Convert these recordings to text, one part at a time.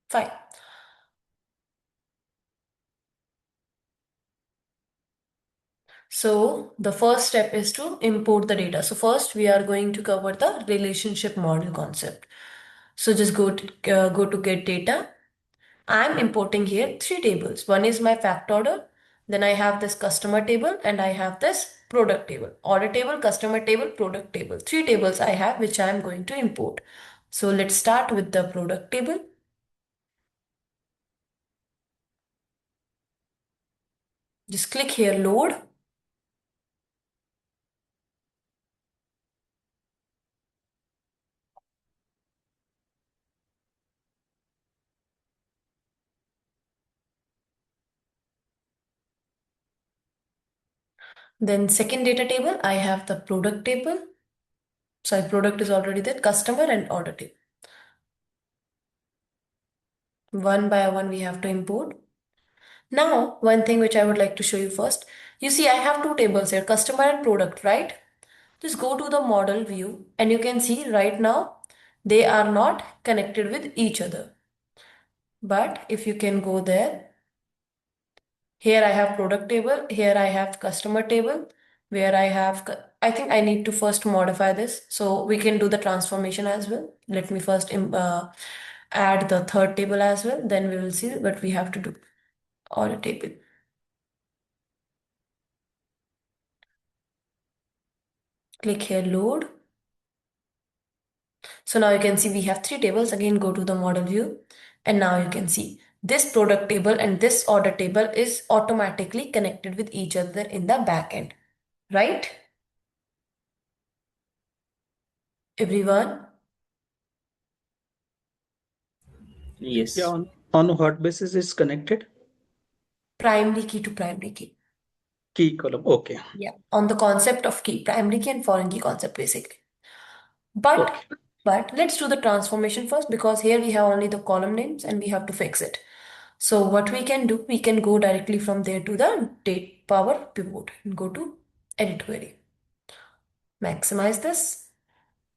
Fine. So the first step is to import the data. So first we are going to cover the relationship model concept. So just go to get data. I'm importing here three tables. One is my fact order. Then I have this customer table and I have this product table. Order table, customer table, product table. Three tables I have which I am going to import. So let's start with the product table. Just click here, load. Then second data table, I have the product table. Sorry, product is already there, customer and order table. One by one we have to import. Now, one thing which I would like to show you first. You see, I have two tables here, customer and product, right? Just go to the model view and you can see right now they are not connected with each other. But if you can go there, here I have product table, here I have customer table, where I have, I think I need to first modify this. So we can do the transformation as well. Let me first add the third table as well. Then we will see what we have to do. Order table. Click here, load. So now you can see we have three tables. Again, go to the model view. And now you can see this product table and this order table is automatically connected with each other in the backend, right? Everyone, Yeah, Yes. on what basis is connected? primary key to primary key. Key column. Okay. Yeah, on the concept of key, primary key and foreign key concept basically. But Okay. but let's do the transformation first because here we have only the column names and we have to fix it. So what we can do, we can go directly from there to the date power pivot and go to edit query. Maximize this.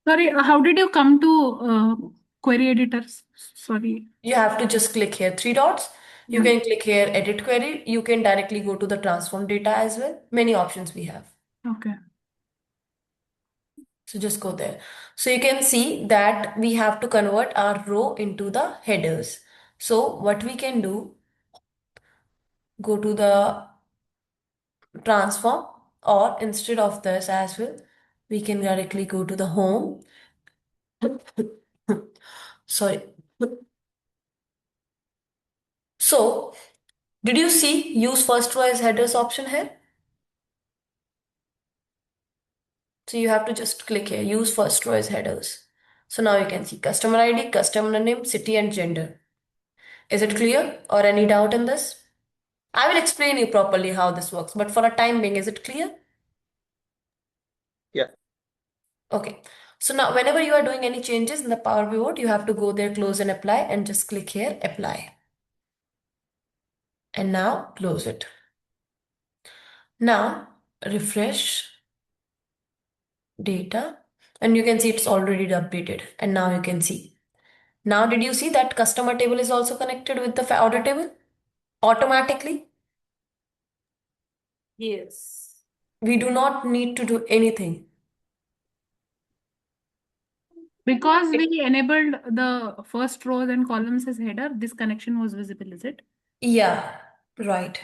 Sorry, how did you come to query editors? Sorry. You have to just click here, three dots. You Yeah. can click here, edit query. You can directly go to the transform data as well. Many options we have. Okay. So just go there. So you can see that we have to convert our row into the headers. So what we can do, go to the transform, or instead of this as well, we can directly go to the home. Sorry. So did you see use first row as headers option here? So you have to just click here, use first row as headers. So now you can see customer ID, customer name, city and gender. Is it clear or any doubt in this? I will explain you properly how this works, but for a time being, is it clear? Yeah. Okay. So now whenever you are doing any changes in the Power Pivot, you have to go there, close and apply and just click here, apply. And now close it. Now refresh data and you can see it's already updated. And now you can see. Now did you see that customer table is also connected with the order table automatically? Yes. We do not need to do anything. Because we enabled the first rows and columns as header, this connection was visible, is it? Yeah, right.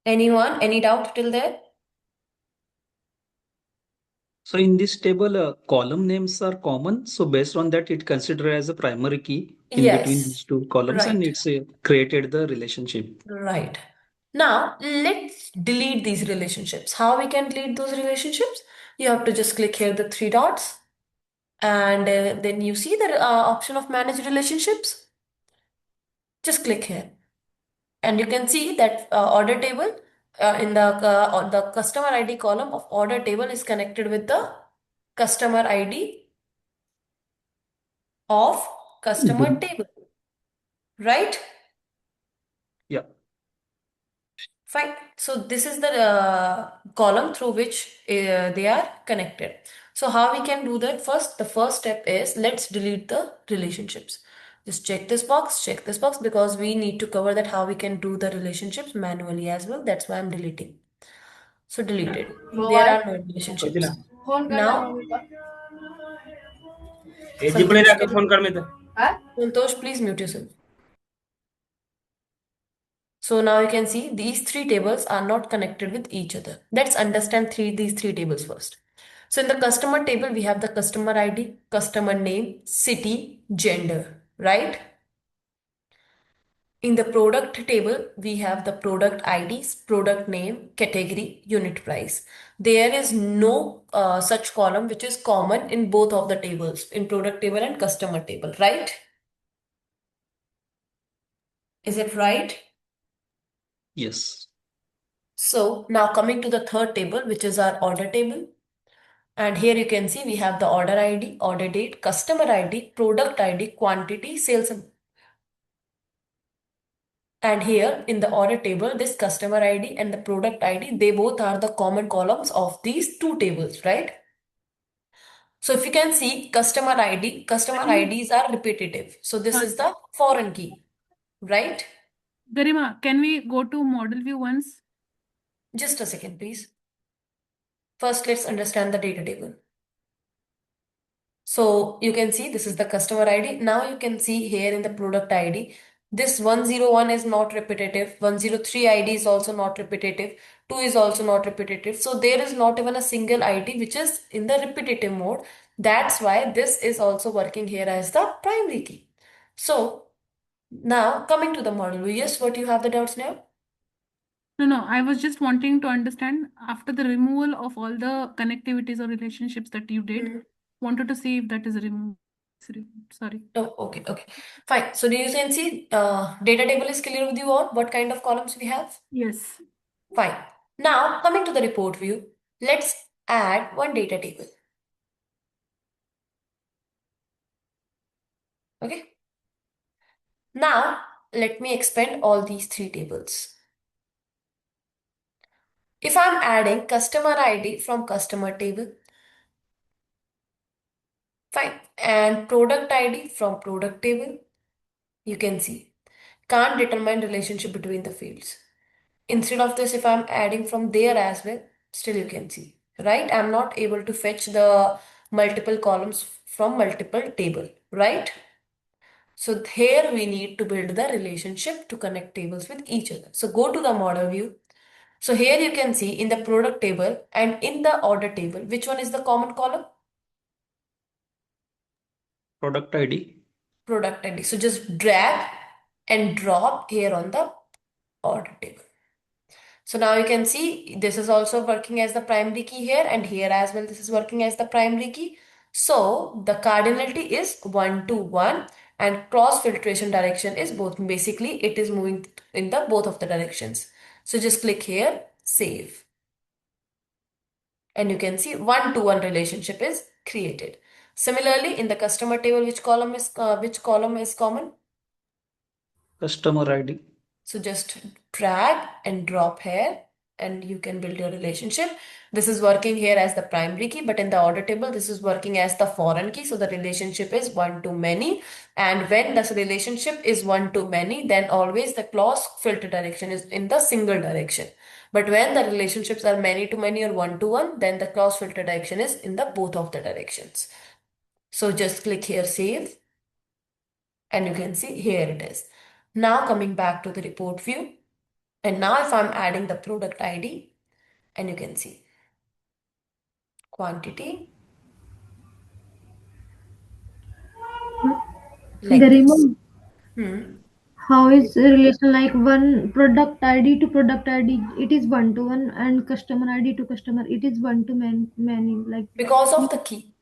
Anyone? Any doubt till there? So in this table, column names are common. So based on that, it considered as a primary key in between Yes, these two columns, and right, it's created the relationship. right. Now let's delete these relationships. How we can delete those relationships? You have to just click here the three dots and then you see the option of manage relationships. Just click here and you can see that order table in the customer ID column of order table is connected with the customer ID of customer Mhm. table, right? Yeah. Fine. So this is the column through which they are connected. So how we can do that? First, the first step is let's delete the relationships. Just check this box because we need to cover that how we can do the relationships manually as well. That's why I'm deleting. So deleted. There are no relationships. Now, Santosh, please mute yourself. So now you can see these three tables are not connected with each other. Let's understand these three tables first. So in the customer table, we have the customer ID, customer name, city, gender, right? In the product table, we have the product IDs, product name, category, unit price. There is no such column which is common in both of the tables, in product table and customer table, right? Is it right? Yes. So now coming to the third table, which is our order table. And here you can see we have the order ID, order date, customer ID, product ID, quantity, sales. And here in the order table, this customer ID and the product ID, they both are the common columns of these two tables, right? So if you can see customer Garima, IDs are repetitive. So this sorry. is the foreign key, right? Garima, can we go to model view once? Just a second, please. First, let's understand the data table. So you can see this is the customer ID. Now you can see here in the product ID, this 101 is not repetitive. 103 ID is also not repetitive. 2 is also not repetitive. So there is not even a single ID which is in the repetitive mode. That's why this is also working here as the primary key. So now coming to the model view, yes, what you have the doubts now? No, I was just wanting to understand after the removal of all the connectivities or relationships that you did, Mhm. wanted to see if that is removed. Sorry. Oh, okay. Fine. So do you can see data table is clear with you all? What kind of columns we have? Yes. Fine. Now, coming to the report view, let's add one data table. Okay. Now, let me expand all these three tables. If I'm adding customer ID from customer table, fine, and product ID from product table, you can see, can't determine relationship between the fields. Instead of this, if I'm adding from there as well, still you can see, right? I'm not able to fetch the multiple columns from multiple table, right? So here we need to build the relationship to connect tables with each other. So go to the model view. So here you can see in the product table and in the order table, which one is the common column? Product ID. Product ID. So just drag and drop here on the order table. So now you can see this is also working as the primary key here and here as well. This is working as the primary key. So the cardinality is 1 to 1 and cross filtration direction is both. Basically, it is moving in the both of the directions. So just click here, save. And you can see 1 to 1 relationship is created. Similarly, in the customer table, which column is common? Customer ID. So just drag and drop here and you can build your relationship. This is working here as the primary key, but in the order table, this is working as the foreign key. So the relationship is one to many. And when this relationship is one to many, then always the clause filter direction is in the single direction. But when the relationships are many to many or one to one, then the clause filter direction is in the both of the directions. So just click here, save, and you can see here it is. Now coming back to the report view. And now if I'm adding the product ID, and you can see quantity like Garima, this. Hmm. how is a relation like one product ID to product ID? It is one to one, and customer ID to customer. It is one to many. Like Because of the key.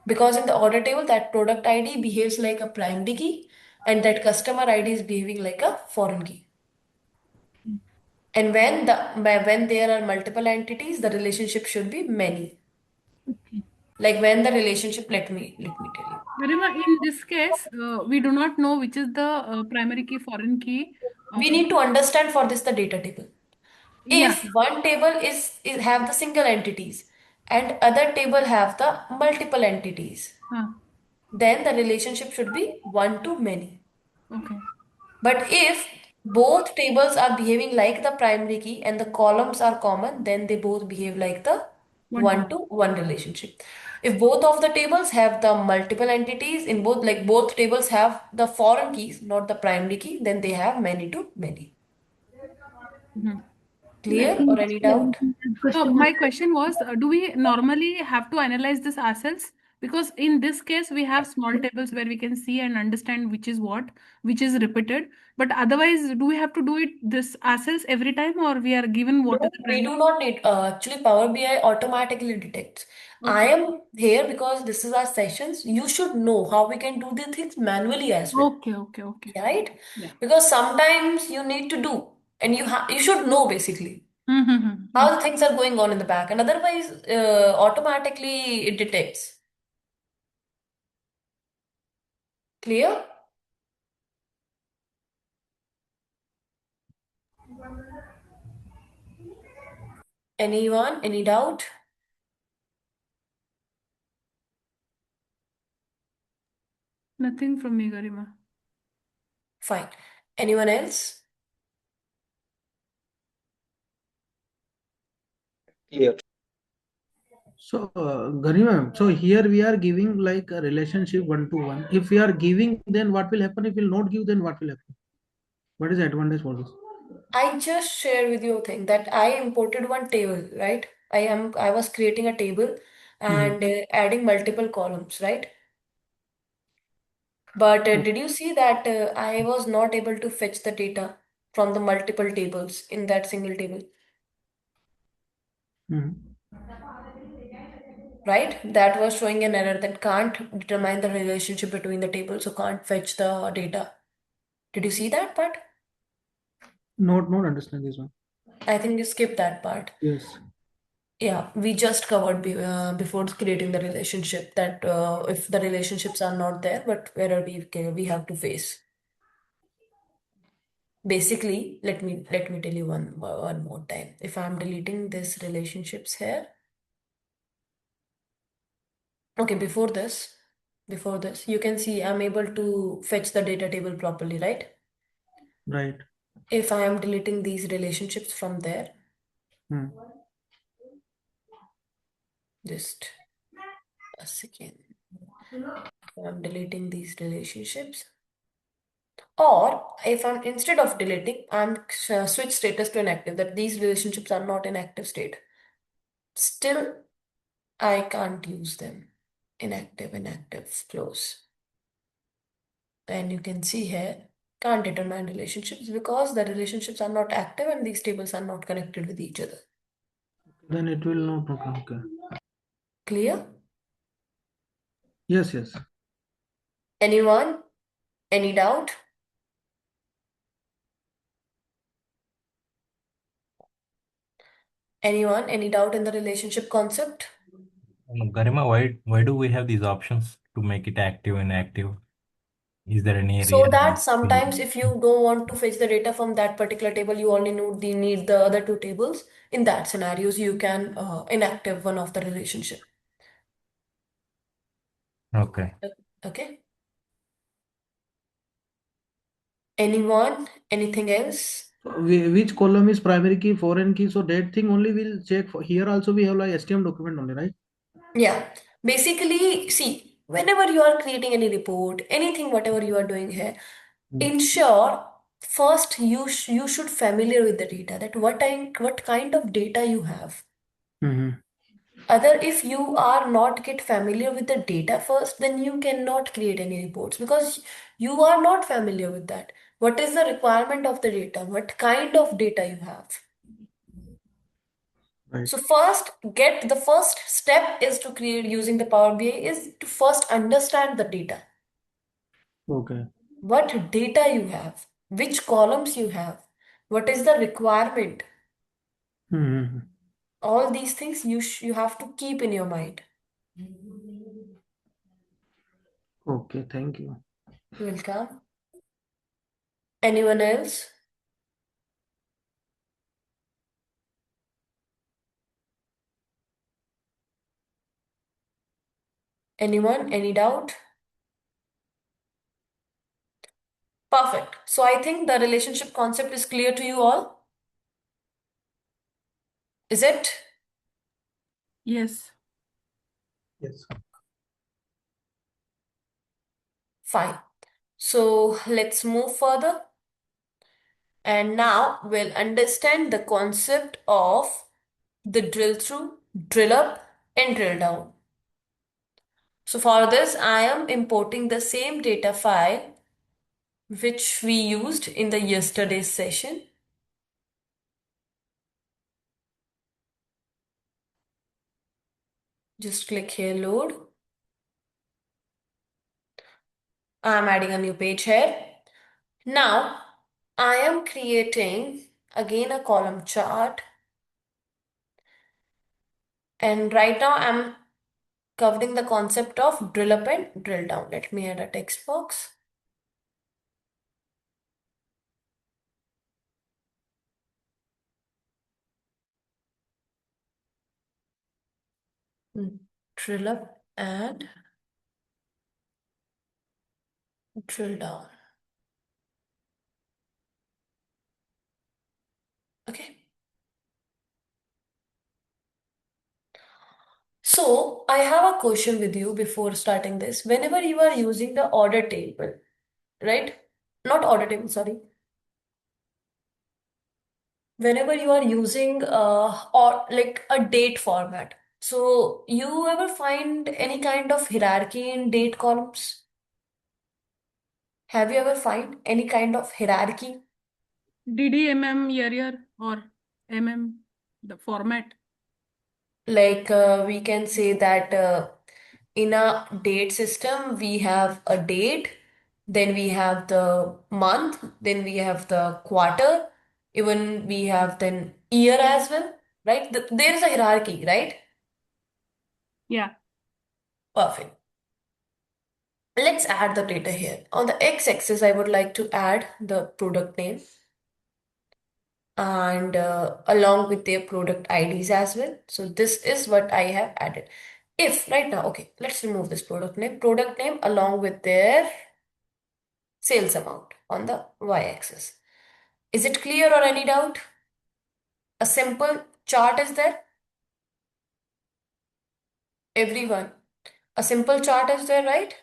Because in the order table, that product ID behaves like a primary key, and that customer ID is behaving like a foreign key. And when there are multiple entities, the relationship should be many. okay, Like when the relationship, let me tell you. Garima, in this case, we do not know which is the primary key, foreign key. We need to understand for this the data table. Yeah. If one table is have the single entities, and other table have the multiple entities, Ah, then the relationship should be one to many. okay. But if both tables are behaving like the primary key and the columns are common, then they both behave like the One to one to one relationship. If both of the tables have the multiple entities in both, like both tables have the foreign keys, not the primary key, then they have many to many. Mhm. Like Clear in or this any table, doubt? we have So customer. my question was, do we normally have to analyze this ourselves? Because in this case, we have small tables where we can see and understand which is what, which is repeated. But otherwise, do we have to do it this ourselves every time, or we are given what is No, the we primary? do not need. Actually, Power BI automatically detects. I Okay. am here because this is our sessions. You should know how we can do the things manually as well, Okay, okay, okay. right? Yeah. Because sometimes you need to do, and you should know basically Mm-hmm. how Okay. the things are going on in the back, and otherwise, automatically it detects. Clear? Anyone? Any doubt? Nothing from me, Garima. Fine. Anyone else? Clear. So, Garima, so here we are giving like a relationship one to one. If we are giving, then what will happen? If we will not give, then what will happen? What is the advantage for this? I just shared with you a thing that I imported one table, right? I was creating a table Mhm. and adding multiple columns, right? But did you see that I was not able to fetch the data from the multiple tables in that single table, Mhm. right? That was showing an error that can't determine the relationship between the tables, so can't fetch the data. Did you see that part? Not understand this one. I think you skipped that part. Yes. Yeah, we just covered before creating the relationship that if the relationships are not there, but where we have to face. Basically, let me tell you one more time. If I'm deleting this relationships here, okay, before this, you can see I'm able to fetch the data table properly, right? Right. If I am deleting these relationships from there, Hmm. just a second. I'm deleting these relationships. Or if I'm instead of deleting, I'm switch status to inactive, that these relationships are not in active state. Still, I can't use them. Inactive, close. And you can see here, can't determine relationships because the relationships are not active and these tables are not connected with each other. Then it will not. Okay. Okay. Clear? Yes. Yes. Anyone? Any doubt? Anyone? Any doubt in the relationship concept? Garima, why do we have these options to make it active and inactive? Is there any So reason? that sometimes if you don't want to fetch the data from that particular table, you only need the other two tables. In that scenarios, you can inactive one of the relationship. Okay. Okay. Anyone? Anything else? So which column is primary key, foreign key? So that thing only will check. For, here also we have like STM document only, right? Yeah. Basically, see, whenever you are creating any report, anything, whatever you are doing here, Hmm. ensure first you should familiar with the data, that what kind of data you have. Mhm. Other, if you are not get familiar with the data first, then you cannot create any reports because you are not familiar with that. What is the requirement of the data? What kind of data you have? Right. So first, get the first step is to create using the Power BI is to first understand the data. Okay. What data you have, which columns you have, what is the requirement? Mhm. All these things you have to keep in your mind. Okay. Thank you. Welcome. Anyone else? Anyone? Any doubt? Perfect. So I think the relationship concept is clear to you all. Is it? Yes. Yes. Fine. So let's move further. And now we'll understand the concept of the drill through, drill up, and drill down. So for this, I am importing the same data file which we used in the yesterday's session. Just click here, load. I'm adding a new page here. Now, I am creating again a column chart. And right now I'm covering the concept of drill up and drill down. Let me add a text box. Drill up and drill down. Okay. So I have a question with you before starting this. Whenever you are using the order table, right? Not order table, sorry. Whenever you are using or like a date format, so you ever find any kind of hierarchy in date columns? Have you ever find any kind of hierarchy? DDMM year or MM, the format. Like we can say that in a date system, we have a date, then we have the month, then we have the quarter, even we have then year as well, right? There is a hierarchy, right? Yeah. Perfect. Let's add the data here. On the x-axis, I would like to add the product name and along with their product IDs as well. So this is what I have added. If right now, okay, let's remove this product name along with their sales amount on the y-axis. Is it clear or any doubt? A simple chart is there? Everyone, a simple chart is there, right?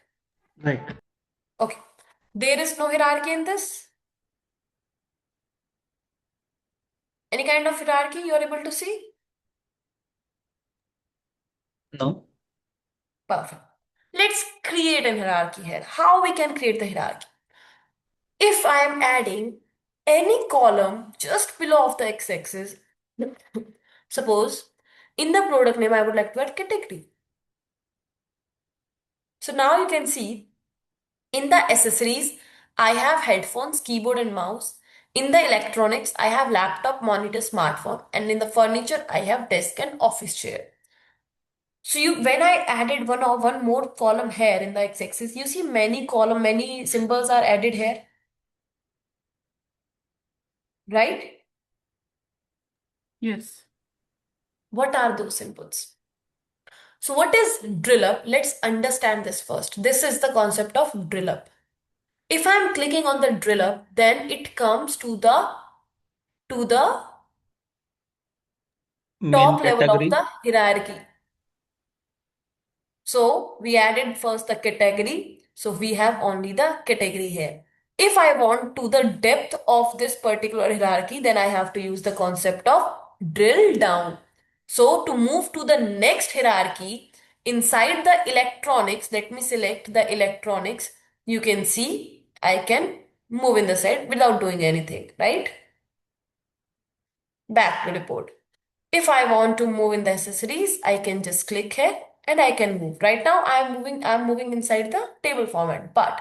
Right. Okay. There is no hierarchy in this. Any kind of hierarchy you are able to see? No. Perfect. Let's create an hierarchy here. How we can create the hierarchy? If I am adding any column just below of the x-axis, suppose in the product name I would like to add category. So now you can see in the accessories I have headphones, keyboard and mouse. In the electronics I have laptop, monitor, smartphone, and in the furniture I have desk and office chair. So when I added one more column here in the x-axis, you see many symbols are added here, right? Yes. What are those symbols? So what is drill up? Let's understand this first. This is the concept of drill up. If I'm clicking on the drill up, then it comes to the Main top level of category. the hierarchy. So we added first the category. So we have only the category here. If I want to the depth of this particular hierarchy, then I have to use the concept of drill down. So to move to the next hierarchy, inside the electronics, let me select the electronics. You can see I can move in the side without doing anything, right? Back to report. If I want to move in the accessories, I can just click here and I can move. Right now I'm moving inside the table format, but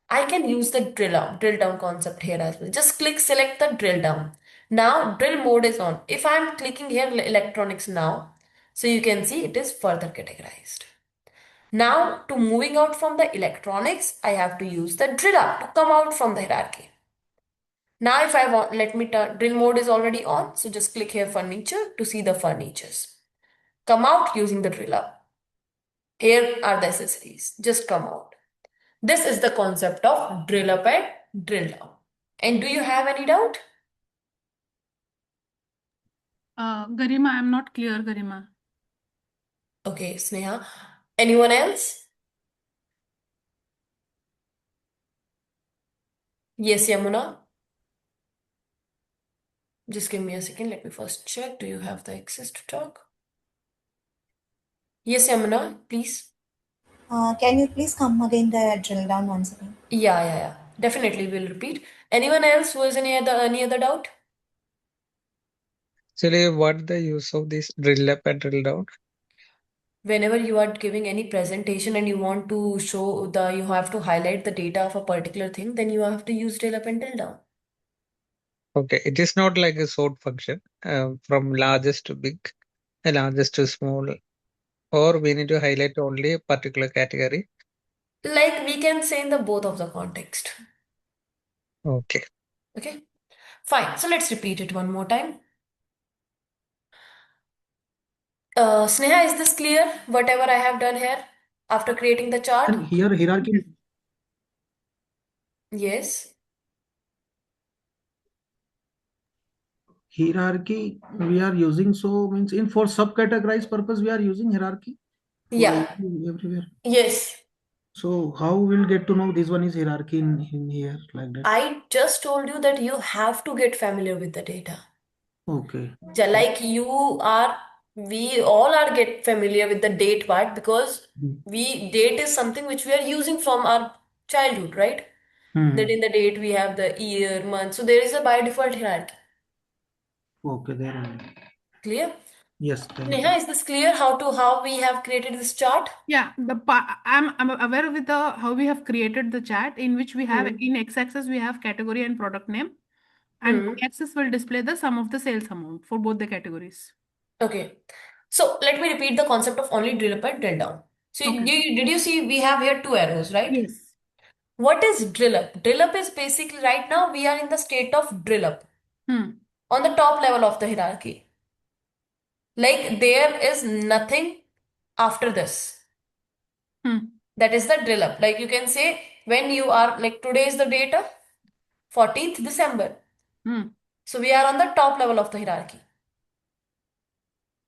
I can use the drill down concept here as well. Just click, select the drill down. Now drill mode is on. If I'm clicking here electronics now, so you can see it is further categorized. Now to moving out from the electronics, I have to use the drill up to come out from the hierarchy. Now if I want, let me turn, drill mode is already on. So just click here furniture to see the furnitures. Come out using the drill up. Here are the accessories. Just come out. This is the concept of drill up and drill down. And do you have any doubt? Garima, I'm not clear, Garima. Okay, Sneha. Anyone else? Yes, Yamuna. Just give me a second. Let me first check. Do you have the access to talk? Yes, Yamuna, please. Can you please come again the drill down once again? Yeah. Definitely, we'll repeat. Anyone else who has any other doubt? Actually, what the use of this drill up and drill down? Whenever you are giving any presentation and you want to show you have to highlight the data of a particular thing, then you have to use drill up and drill down. Okay, it is not like a sort function from largest to big, largest to small, or we need to highlight only a particular category. Like we can say in the both of the context. Okay. Okay, fine. So let's repeat it one more time. Sneha, is this clear? Whatever I have done here after creating the chart? And here hierarchy Yes. hierarchy we are using, so means in for subcategorize purpose we are using hierarchy for Yeah. everywhere. Yes. So how we'll get to know this one is hierarchy in here like that? I just told you that you have to get familiar with the data. Okay. Like we all are get familiar with the date part because date is something which we are using from our childhood, right? That Hmm. in the date we have the year, month. So there is a by default hierarchy. Okay, there only. Clear? Yes, thank you. Neha, is this clear how we have created this chart? Yeah, I'm aware with the how we have created the chat in which we have Hmm. in x-axis we have category and product name, and Hmm. y-axis will display the sum of the sales amount for both the categories. Okay. So let me repeat the concept of only drill up and drill down. So Okay. did you see we have here two arrows, right? Yes. What is drill up? Drill up is basically right now we are in the state of drill up Hmm. on the top level of the hierarchy. Like there is nothing after this. Hmm. That is the drill up. Like you can say when you are like today is the data, 14th December. Hmm. So we are on the top level of the hierarchy.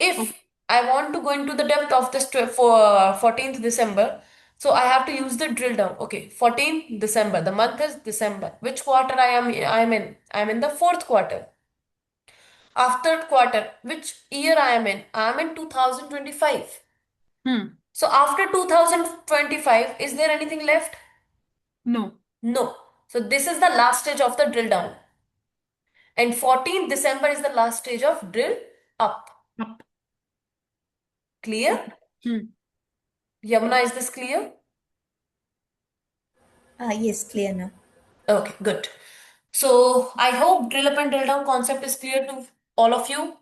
Okay. If I want to go into the depth of this for 14th December, so I have to use the drill down. Okay, 14th December. The month is December. Which quarter I am in? I am in the fourth quarter. After quarter, which year I am in? I am in 2025. Hmm. So after 2025, is there anything left? No. No. So this is the last stage of the drill down. And 14th December is the last stage of drill up. Up. Clear? Hmm. Yamuna, is this clear? Yes, clear now. Okay, good. So I hope drill up and drill down concept is clear to all of you.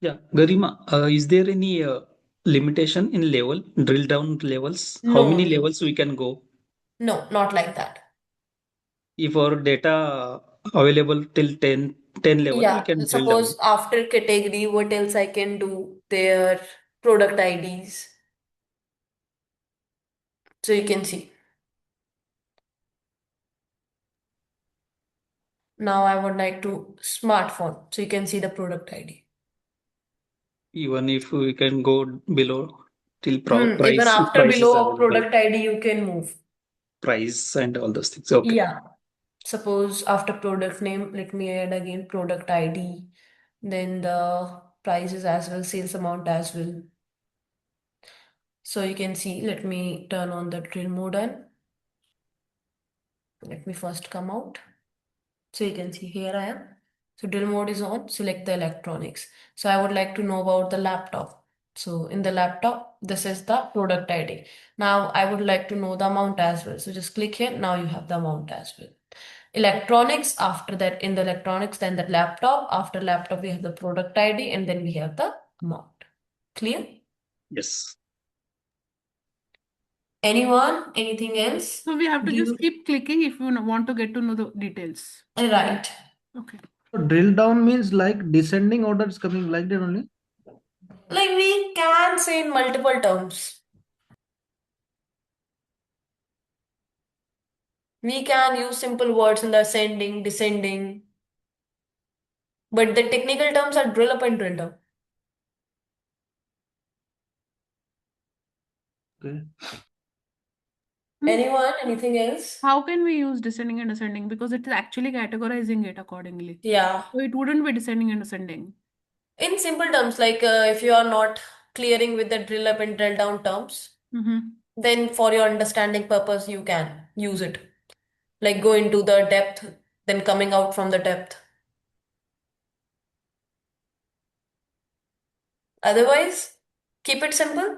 Yeah, Garima, is there any limitation in level, drill down levels? How No, many no, levels we can go? no, not like that. If our data available till 10 level, we Yeah, can drill suppose down. after category, what else I can do? Their product IDs. So you can see. Now I would like to smartphone. So you can see the product ID. Even if we can go below till Even price, if after price is below available, product ID, you can move. price and all those things. Okay. Yeah. Suppose after product name, let me add again product ID, then the prices as well, sales amount as well. So you can see, let me turn on the drill mode and let me first come out. So you can see here I am. So drill mode is on, select the electronics. So I would like to know about the laptop. So in the laptop, this is the product ID. Now I would like to know the amount as well. So just click here. Now you have the amount as well. Electronics, after that in the electronics, then the laptop. After laptop, we have the product ID and then we have the amount. Clear? Yes. Anyone? Anything else? So we have to Do just you? keep clicking if you want to get to know the details. Right. Okay. So drill down means like descending order is coming like that only. Like we can say in multiple terms. We can use simple words in the ascending, descending, but the technical terms are drill up and drill down. Okay. Anyone? Anything else? How can we use descending and ascending? Because it's actually categorizing it accordingly. Yeah. So it wouldn't be descending and ascending. In simple terms, like if you are not clearing with the drill up and drill down terms, Mm-hmm. then for your understanding purpose, you can use it. Like go into the depth, then coming out from the depth. Otherwise, keep it simple.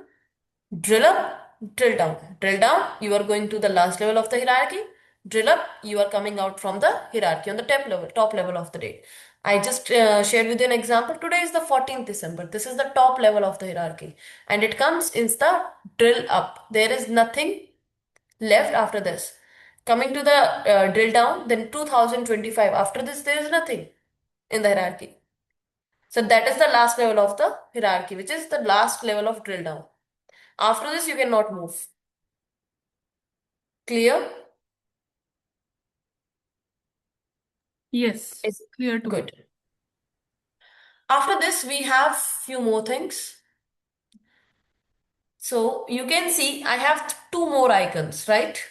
Drill up, drill down. Drill down, you are going to the last level of the hierarchy. Drill up, you are coming out from the hierarchy on the top level of the day. I just shared with you an example. Today is the 14th December. This is the top level of the hierarchy. And it comes in the drill up. There is nothing left after this. Coming to the drill down, then 2025. After this, there is nothing in the hierarchy. So that is the last level of the hierarchy, which is the last level of drill down. After this, you cannot move. Clear? Yes, Is clear to me. good. After this, we have few more things. So you can see I have two more icons, right?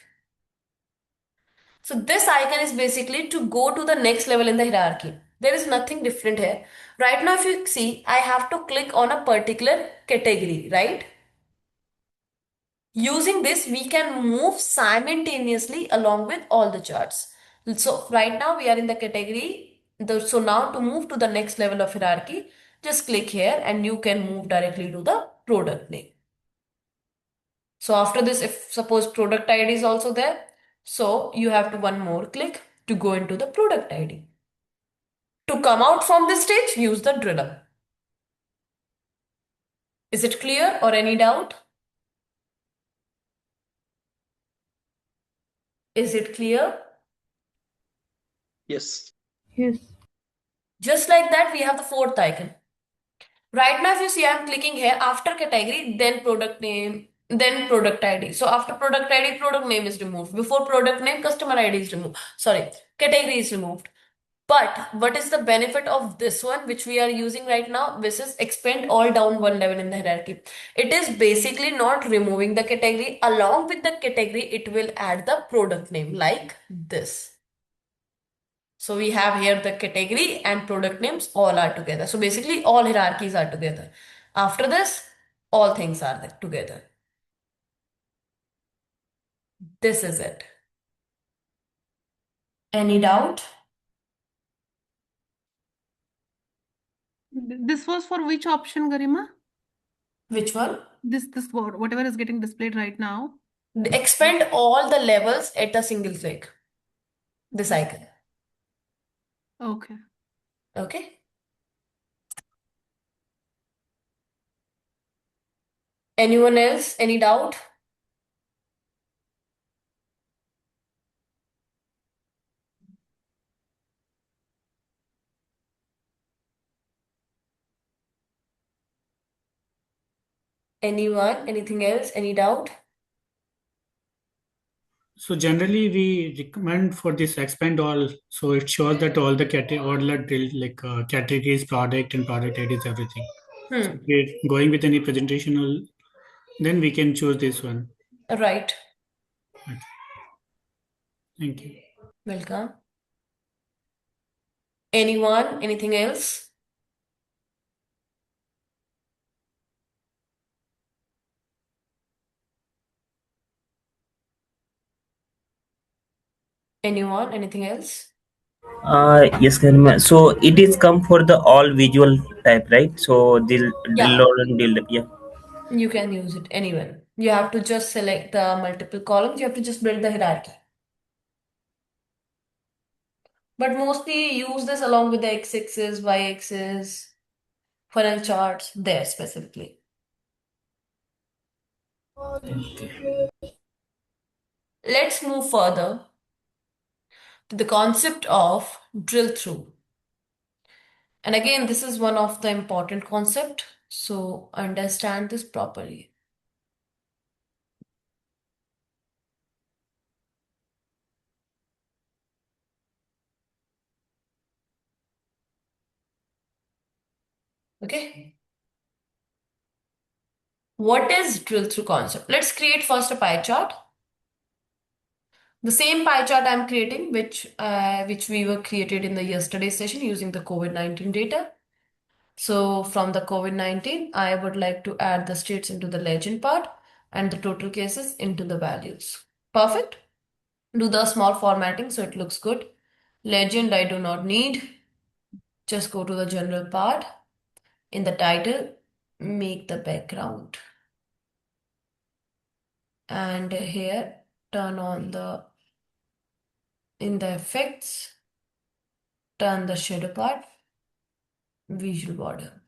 So this icon is basically to go to the next level in the hierarchy. There is nothing different here. Right now, if you see, I have to click on a particular category, right? Using this, we can move simultaneously along with all the charts. So right now we are in the category. So now to move to the next level of hierarchy, just click here and you can move directly to the product name. So after this, if suppose product ID is also there, so you have to one more click to go into the product ID. To come out from this stage, use the driller. Is it clear or any doubt? Is it clear? Yes. Yes. Just like that, we have the fourth icon. Right now, if you see, I'm clicking here after category, then product name, then product ID. So after product ID, product name is removed. Before product name, customer ID is removed. Sorry, category is removed. But what is the benefit of this one, which we are using right now? This is expand all down one level in the hierarchy. It is basically not removing the category. Along with the category, it will add the product name like this. So we have here the category and product names all are together. So basically all hierarchies are together. After this, all things are together. This is it. Any doubt? This was for which option, Garima? Which one? This whatever is getting displayed right now. Expand all the levels at a single click. This icon. Okay. Okay. Anyone else? Any doubt? Anyone? Anything else? Any doubt? So generally, we recommend for this expand all. So it shows that all the all the categories, product and product IDs, everything. So if Hmm. we're going with any presentational, then we can choose this one. Right. Okay. Thank you. Welcome. Anyone? Anything else? Anyone? Anything else? Yes, Karima. So it is come for the all visual type, right? So drill Yeah. load and drill up, yeah. You can use it anywhere. You have to just select the multiple columns. You have to just build the hierarchy. But mostly use this along with the x-axis, y-axis, funnel charts there specifically. Let's move further to the concept of drill through. And again, this is one of the important concept. So understand this properly. Okay. What is drill through concept? Let's create first a pie chart. The same pie chart I'm creating, which we were created in the yesterday session using the COVID-19 data. So from the COVID-19, I would like to add the states into the legend part and the total cases into the values. Perfect. Do the small formatting so it looks good. Legend I do not need. Just go to the general part. In the title, make the background. And here, turn on in the effects, turn the shadow part, visual border,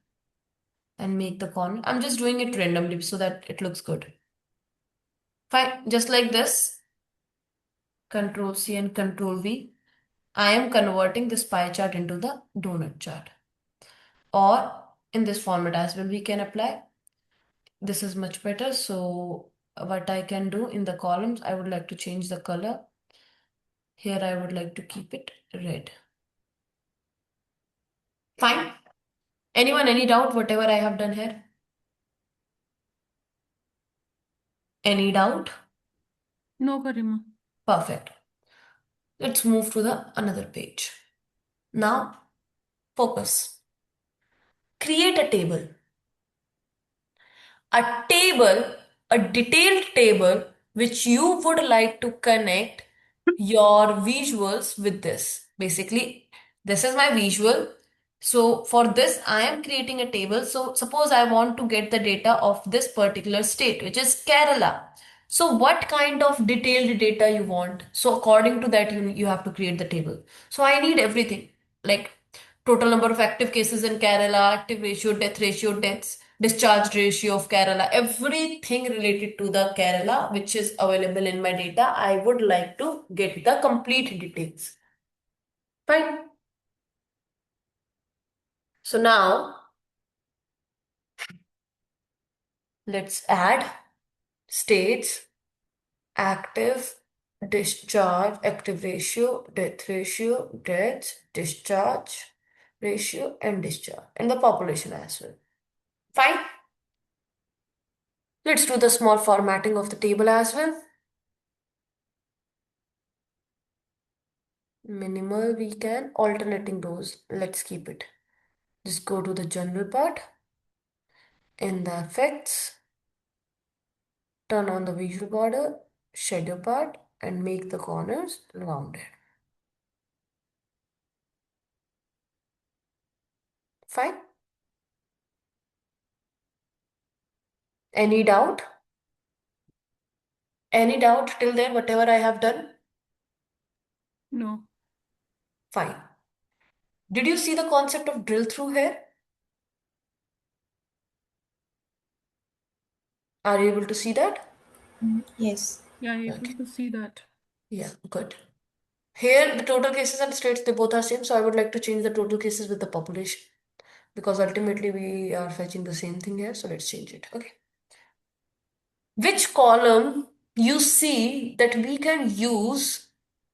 and make the corner. I'm just doing it randomly so that it looks good. Fine, just like this, Control C and Control V. I am converting this pie chart into the donut chart. Or in this format as well, we can apply. This is much better. So what I can do in the columns, I would like to change the color. Here I would like to keep it red. Fine. Anyone, any doubt whatever I have done here? Any doubt? No, Garima. Perfect. Let's move to the another page. Now, focus. Create a table. A table, a detailed table, which you would like to connect your visuals with this. Basically, this is my visual. So for this, I am creating a table. So suppose I want to get the data of this particular state, which is Kerala. So what kind of detailed data you want? So according to that, you have to create the table. So I need everything like total number of active cases in Kerala, active ratio, deaths, discharge ratio of Kerala, everything related to the Kerala, which is available in my data. I would like to get the complete details. Fine. So now let's add states, active, discharge, active ratio, deaths, discharge ratio, and discharge, and the population as well. Fine. Let's do the small formatting of the table as well. Minimal we can, alternating rows. Let's keep it. Just go to the general part. In the effects, turn on the visual border, shadow part, and make the corners rounded. Fine. Any doubt? Any doubt till there, whatever I have done? No. Fine. Did you see the concept of drill through here? Are you able to see that? Yes. Yeah, able Okay. to see that. Yeah, good. Here, the total cases and states, they both are same. So I would like to change the total cases with the population because ultimately we are fetching the same thing here. So let's change it. Okay. Which column you see that we can use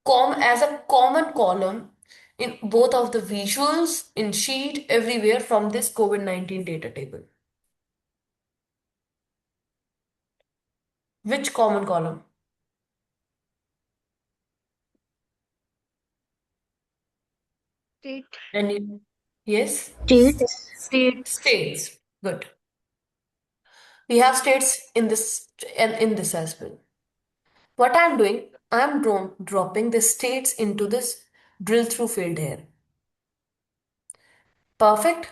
as a common column in both of the visuals, in sheet, everywhere from this COVID-19 data table? Which common column? State. Any? Yes? States. States. Good. We have states in this and in this as well. What I'm doing, I'm dropping the states into this drill through field here. Perfect.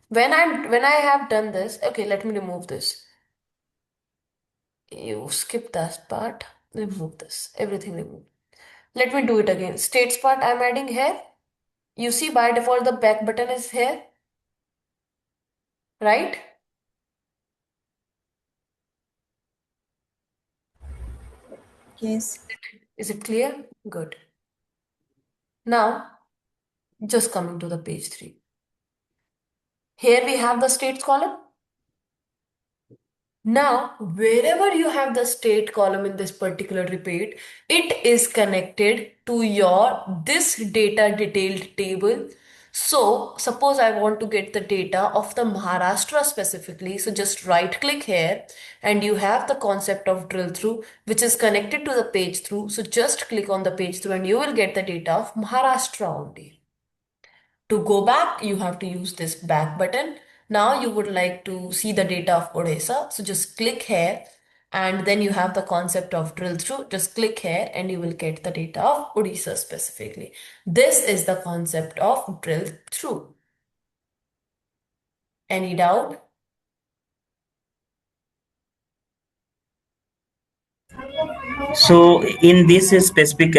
When I have done this, okay, let me remove this. You skip that part, remove this, everything remove. Let me do it again. States part I'm adding here. You see by default the back button is here, right? Yes. Is it clear? Good. Now, just coming to the page 3. Here we have the states column. Now, wherever you have the state column in this particular repeat, it is connected to your this data detailed table. So, suppose I want to get the data of the Maharashtra specifically. So, just right click here and you have the concept of drill through, which is connected to the page through. So, just click on the page through and you will get the data of Maharashtra only. To go back, you have to use this back button. Now you would like to see the data of Odisha. So just click here and then you have the concept of drill through. Just click here and you will get the data of Odisha specifically. This is the concept of drill through. Any doubt? So in this specific,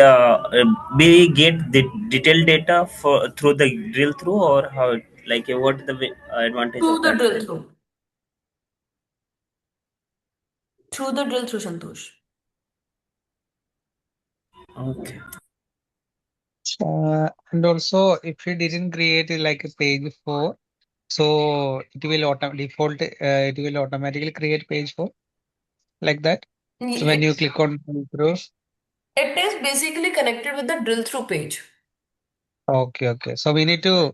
we get the detailed data for through the drill through, or how? Like, what the advantage Through of the that? drill through. Through the drill through, Santosh. Okay. And also, if you didn't create like a page 4, so it will it will automatically create page 4 like that. So when you It click on through, is basically connected with the drill through page. okay. So we need to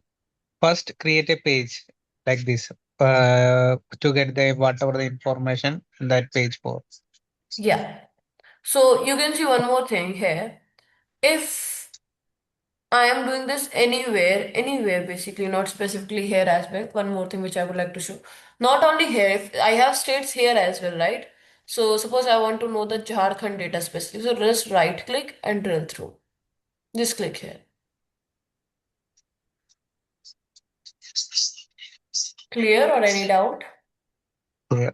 first create a page like this to get the whatever the information in that page 4. Yeah. So you can see one more thing here. If I am doing this anywhere basically, not specifically here as well. One more thing which I would like to show. Not only here, if I have states here as well, right? So suppose I want to know the Jharkhand data specifically. So just right click and drill through. Just click here. Clear or any doubt? Yeah.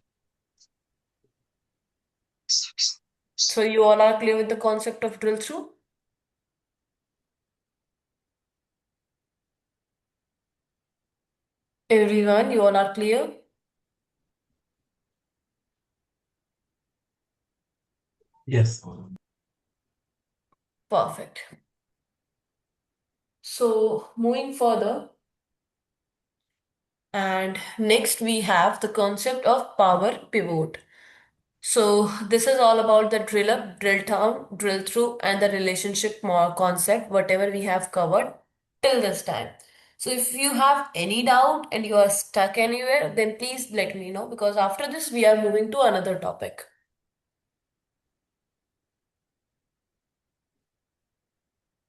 So you all are clear with the concept of drill through? Everyone, you all are clear? Yes. Perfect. So moving further, and next we have the concept of power pivot. So this is all about the drill up, drill down, drill through, and the relationship more concept, whatever we have covered till this time. So if you have any doubt and you are stuck anywhere, then please let me know because after this we are moving to another topic.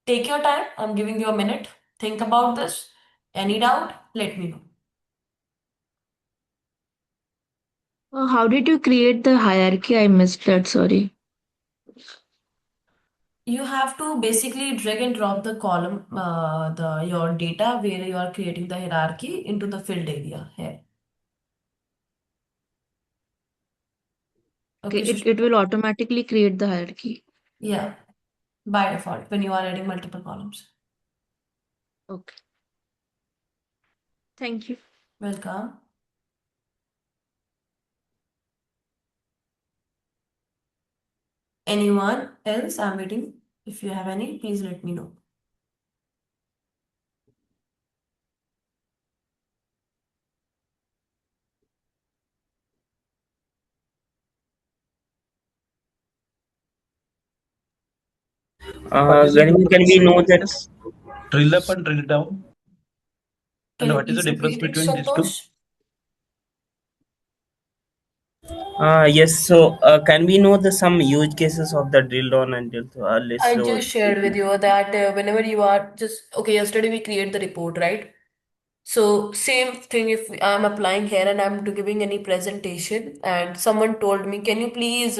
Take your time. I'm giving you a minute. Think about this. Any doubt? Let me know. How did you create the hierarchy? I missed that, sorry. You have to basically drag and drop the column, the your data where you are creating the hierarchy into the filled area here. Okay, Okay, it will automatically create the hierarchy. yeah, by default when you are adding multiple columns. Okay. Thank you. Welcome. Anyone else? I'm waiting. If you have any, please let me know. What is the Garima, can difference we know between that? this drill up and drill down? Can And you what is the please difference repeat it, between these two? Santosh? Yes. So can we know the some use cases of the drill down and drill through? Let's I so. just shared with you that whenever you are just okay, yesterday we create the report, right? So same thing if I'm applying here and I'm giving any presentation and someone told me, can you please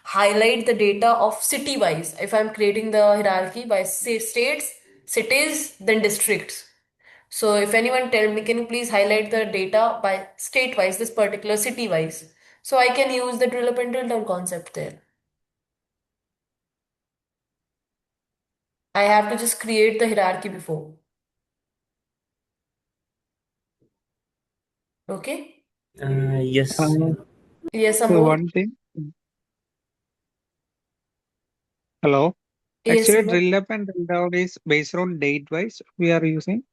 highlight the data of city wise? If I'm creating the hierarchy by say states, cities, then districts. So if anyone tell me, can you please highlight the data by state wise, this particular city wise? So I can use the drill up and drill down concept there. I have to just create the hierarchy before. Okay? Yes. Uh, Yes, so Amol. one thing. Hello. Yes, Actually, Amol. drill up and drill down is based on date wise. We are using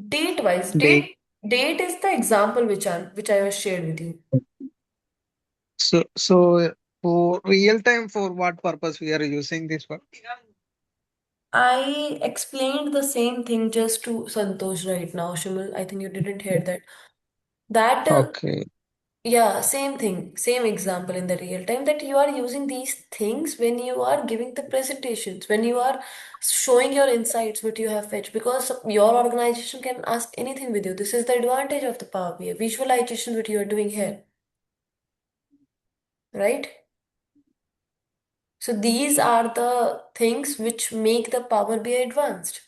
Date wise, date. date is the example which I was shared with you. So for real time, for what purpose we are using this one? I explained the same thing just to Santosh right now, Shimal. I think you didn't hear that. That, Okay. yeah, same thing, same example in the real time that you are using these things when you are giving the presentations, when you are showing your insights, what you have fetched, because your organization can ask anything with you. This is the advantage of the Power BI, visualization, what you are doing here, right? So these are the things which make the Power BI advanced,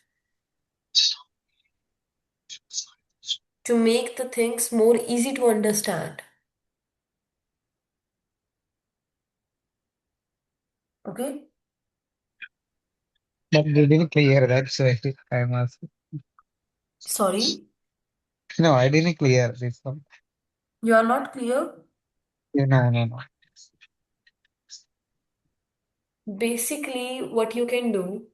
to make the things more easy to understand. Okay? But they didn't clear that, so I'm asking. Sorry, No, I didn't clear this one. you are not clear? No, no, no. Basically, what you can do,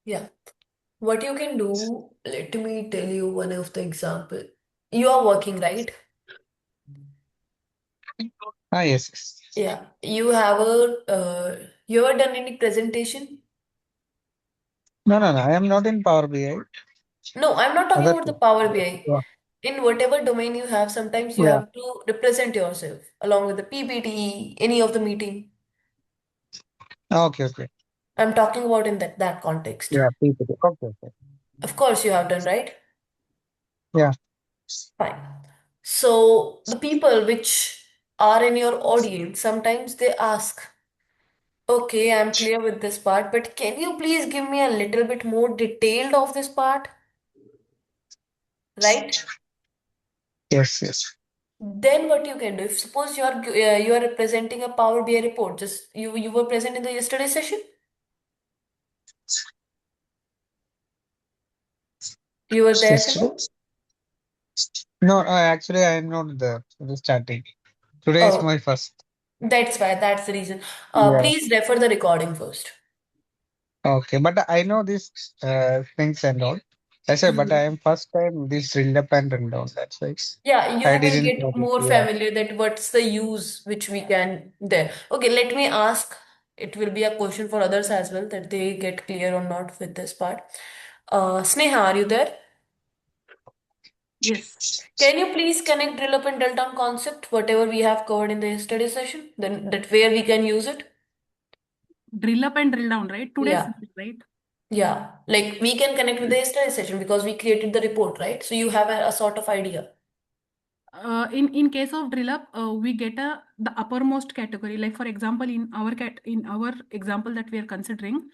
yeah, what you can do, let me tell you one of the example. You are working, right? Ah, yes, yes. Yeah. You ever done any presentation? No, no, no. I am not in Power BI. No, I'm not talking Other about the two. Power BI. Yeah. In whatever domain you have, sometimes you Yeah. have to represent yourself along with the PPT, any of the meeting. Okay, okay. I'm talking about in that context. Yeah, PPT. Okay, okay. Of course, you have done, right? Yeah. Fine. So the people which are in your audience, sometimes they ask, okay, I'm clear with this part, but can you please give me a little bit more detailed of this part? Right? Yes, yes. Then what you can do, if suppose you are representing a Power BI report, just you were present in the yesterday session, you were there, Yesterday? Simon? No, actually, I am not there. It is starting. Today is Oh, my first. that's why. That's the reason. Yeah. Please refer the recording first. Okay, but I know these things and all. I said, but I Mhm. am first time this drill up and run down. That's why Yeah, you I will didn't get know this. more Yeah. familiar that what's the use which we can there. Okay, let me ask. It will be a question for others as well that they get clear or not with this part. Sneha, are you there? Yes. Can you please connect drill up and drill down concept, whatever we have covered in the study session, then that where we can use it? Drill up and drill down, right? Today's Yeah, right? yeah. Like we can connect with the study session because we created the report, right? So you have a sort of idea. In case of drill up, we get the uppermost category. Like for example, in our example that we are considering,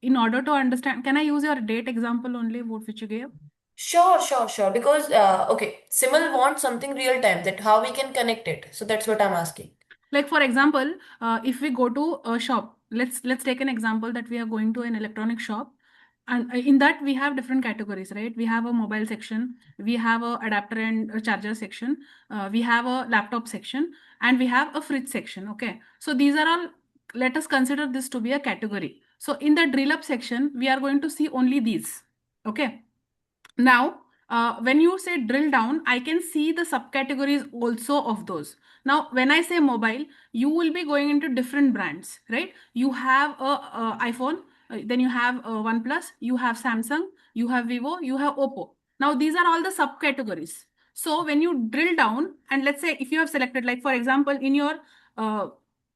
in order to understand, can I use your date example only, what which you gave? Sure, sure, sure. Because okay, Simil wants something real time that how we can connect it. So that's what I'm asking. Like for example, if we go to a shop, let's take an example that we are going to an electronic shop, and in that we have different categories, right? We have a mobile section, we have a adapter and a charger section, we have a laptop section, and we have a fridge section. Okay, so these are all. Let us consider this to be a category. So in the drill up section, we are going to see only these. Okay. Now, when you say drill down, I can see the subcategories also of those. Now, when I say mobile, you will be going into different brands, right? You have a iPhone, then you have OnePlus, you have Samsung, you have Vivo, you have Oppo. Now, these are all the subcategories. So when you drill down, and let's say if you have selected, like for example, uh,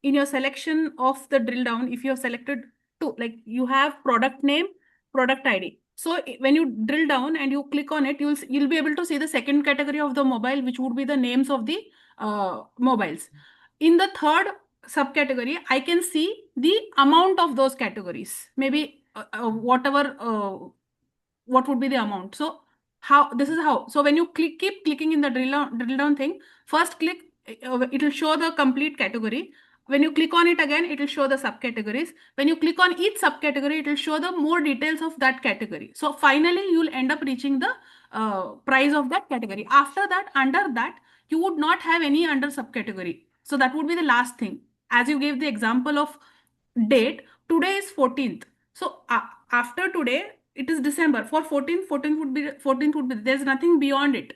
in your selection of the drill down, if you have selected two, like you have product name, product ID. So when you drill down and you click on it, you'll be able to see the second category of the mobile, which would be the names of the mobiles. In the third subcategory, I can see the amount of those categories. Maybe whatever what would be the amount. So how this is how. So when you keep clicking in the drill down thing, first click, it will show the complete category. When you click on it again, it will show the subcategories. When you click on each subcategory, it will show the more details of that category. So finally, you will end up reaching the price of that category. After that, under that, you would not have any under subcategory. So that would be the last thing. As you gave the example of date, today is 14th. So after today, it is December. For 14th would be 14th would be, there's nothing beyond it.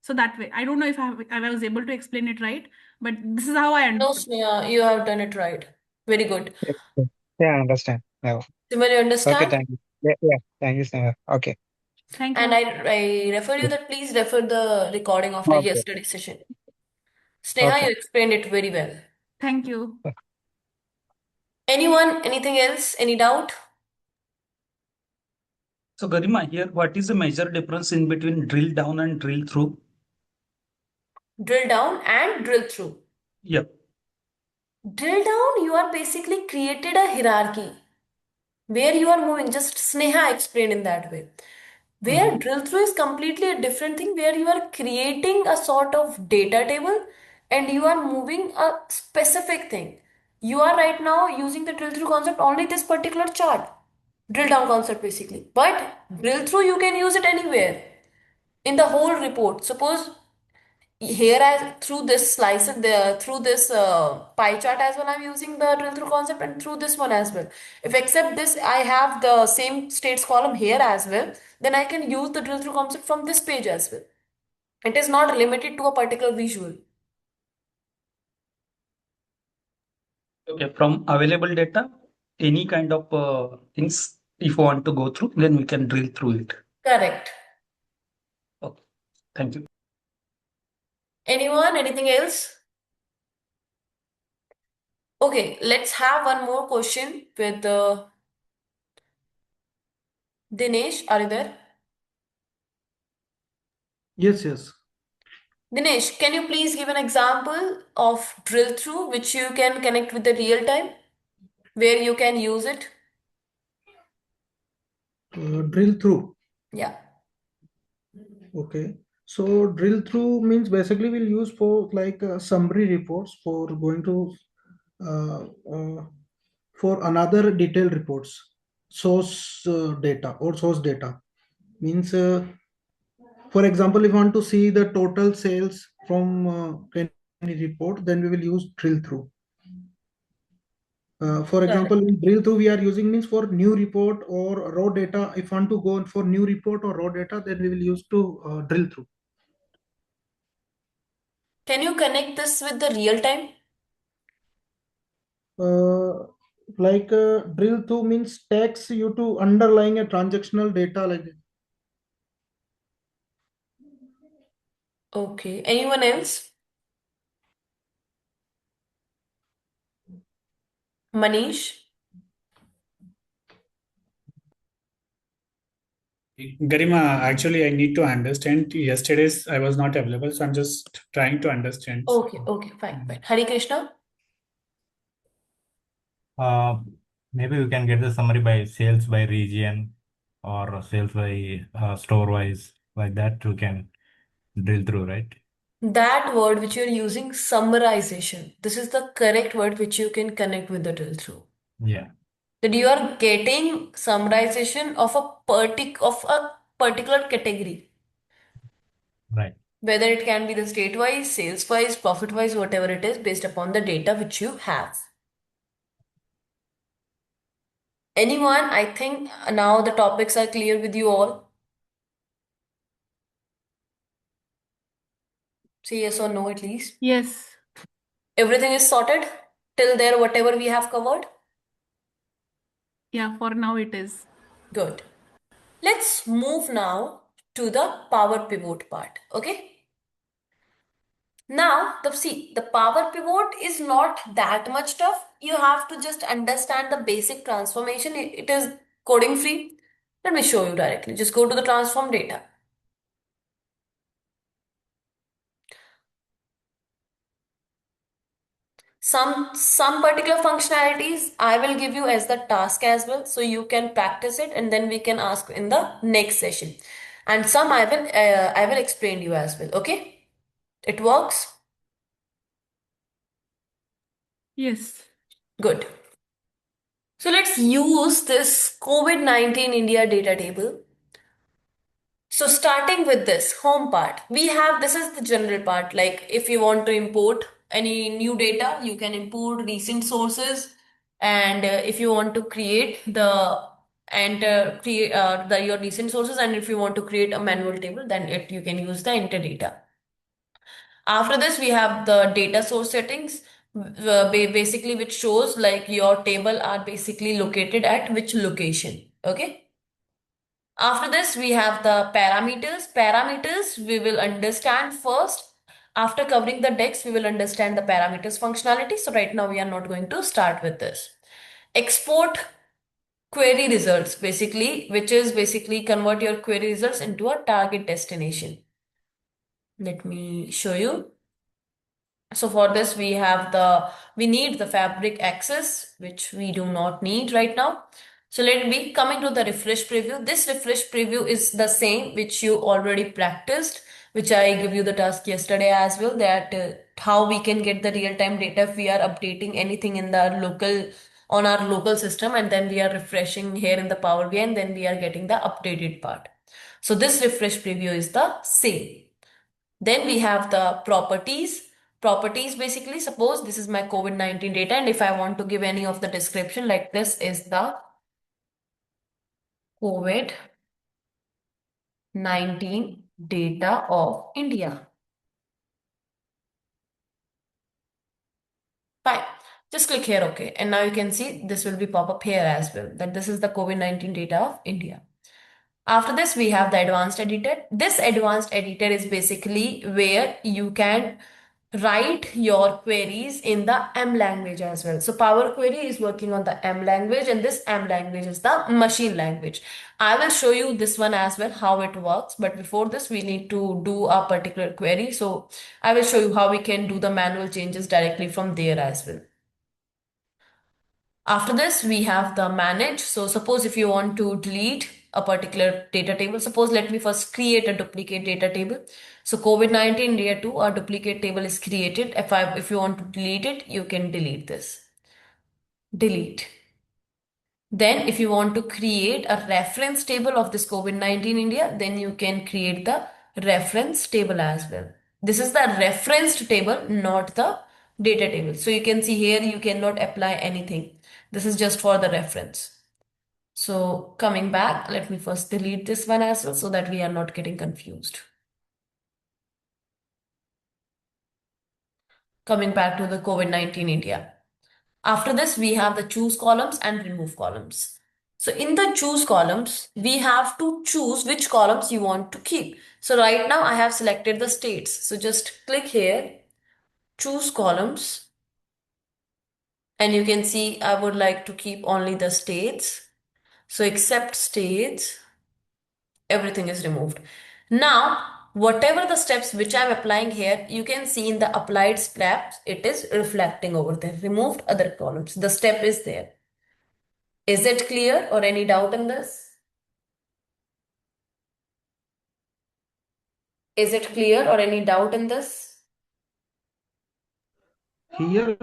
So that way, I don't know if I was able to explain it right, but this is how I No, understood. Sneha, you have done it right. Very good. Yes, yes. Yeah, I understand. Yeah. Simon, you Okay, understand? thank you. Yeah, yeah. Thank you, Sneha. Okay. Thank And you. I refer you Yes. that please refer the recording of like Okay. yesterday's session. Sneha, you Okay. explained it very well. Thank you. Anyone, anything else? Any doubt? So Garima, here, what is the major difference in between drill down and drill through? Drill down and drill through. Yep. Drill down, you are basically created a hierarchy where you are moving. Just Sneha explained in that way. Where Mhm. drill through is completely a different thing, where you are creating a sort of data table and you are moving a specific thing. You are right now using the drill through concept only this particular chart. Drill down concept basically. But drill through you can use it anywhere in the whole report. Suppose here as through this slice through this pie chart as well, I'm using the drill through concept, and through this one as well. If except this I have the same states column here as well, then I can use the drill through concept from this page as well. It is not limited to a particular visual. Okay, from available data, any kind of things, if you want to go through, then we can drill through it. Correct. Okay, thank you. Anyone, anything else? Okay, let's have one more question with Dinesh. Are you there? Yes, yes. Dinesh, can you please give an example of drill through which you can connect with the real time, where you can use it? Drill through. Yeah. Okay. So drill through means basically we'll use for like summary reports for going to uh, uh, for another detailed reports, source data or source data means for example if you want to see the total sales from any report, then we will use drill through. For example, Correct. in drill through we are using means for new report or raw data. If want to go for new report or raw data, then we will use to drill through. Can you connect this with the real time? Uh, like drill through means takes you to underlying a transactional data like that. Okay. Anyone else? Manish? Garima, actually, I need to understand. Yesterday's I was not available, so I'm just trying to understand. Okay, okay, fine, fine. Hari Krishna? Uh, Maybe we can get the summary by sales by region or sales by store wise. Like that, we can drill through, right? That word which you're using, summarization. This is the correct word which you can connect with the drill through. Yeah, That you are getting summarization of a particular category. right. Whether it can be the state-wise, sales-wise, profit-wise, whatever it is, based upon the data which you have. Anyone, I think now the topics are clear with you all. Say yes or no at least. Yes. Everything is sorted till there, whatever we have covered. Yeah, for now it is. Good. Let's move now to the power pivot part. Okay. Now, the power pivot is not that much tough. You have to just understand the basic transformation. It is coding free. Let me show you directly. Just go to the transform data. Some particular functionalities I will give you as the task as well, so you can practice it and then we can ask in the next session. And some I will explain to you as well. Okay, it works. Yes. Good. So let's use this COVID-19 India data table. So starting with this home part, we have this is the general part. Like if you want to import any new data, you can import recent sources. And if you want to create create the your recent sources, and if you want to create a manual table, then you can use the enter data. After this, we have the data source settings, basically which shows like your table are basically located at which location. Okay. After this, we have the parameters. Parameters we will understand first. After covering the text, we will understand the parameters functionality. So right now we are not going to start with this. Export query results, basically, which is basically convert your query results into a target destination. Let me show you. So for this, we need the fabric access, which we do not need right now. So let me coming to the refresh preview. This refresh preview is the same which you already practiced, which I give you the task yesterday as well, that how we can get the real-time data if we are updating anything in the local on our local system, and then we are refreshing here in the Power BI, and then we are getting the updated part. So this refresh preview is the same. Then we have the properties. Properties basically, suppose this is my COVID-19 data, and if I want to give any of the description, like this is the COVID-19 data of India. Fine. Just click here, okay. And now you can see this will be pop up here as well, that this is the COVID-19 data of India. After this, we have the advanced editor. This advanced editor is basically where you can write your queries in the M language as well. So Power Query is working on the M language, and this M language is the machine language. I will show you this one as well, how it works. But before this, we need to do a particular query. So I will show you how we can do the manual changes directly from there as well. After this, we have the manage. So suppose if you want to delete a particular data table, suppose let me first create a duplicate data table. So COVID-19 India 2, a duplicate table is created. If you want to delete it, you can delete this. Delete. Then if you want to create a reference table of this COVID-19 India, then you can create the reference table as well. This is the referenced table, not the data table. So you can see here, you cannot apply anything. This is just for the reference. So coming back, let me first delete this one as well so that we are not getting confused. Coming back to the COVID-19 India. After this, we have the choose columns and remove columns. So in the choose columns, we have to choose which columns you want to keep. So right now I have selected the states. So just click here, choose columns, and you can see I would like to keep only the states. So except states, everything is removed. Now, whatever the steps which I'm applying here, you can see in the applied steps, it is reflecting over there. Removed other columns. The step is there. Is it clear or any doubt in this? Is it clear or any doubt in this? Here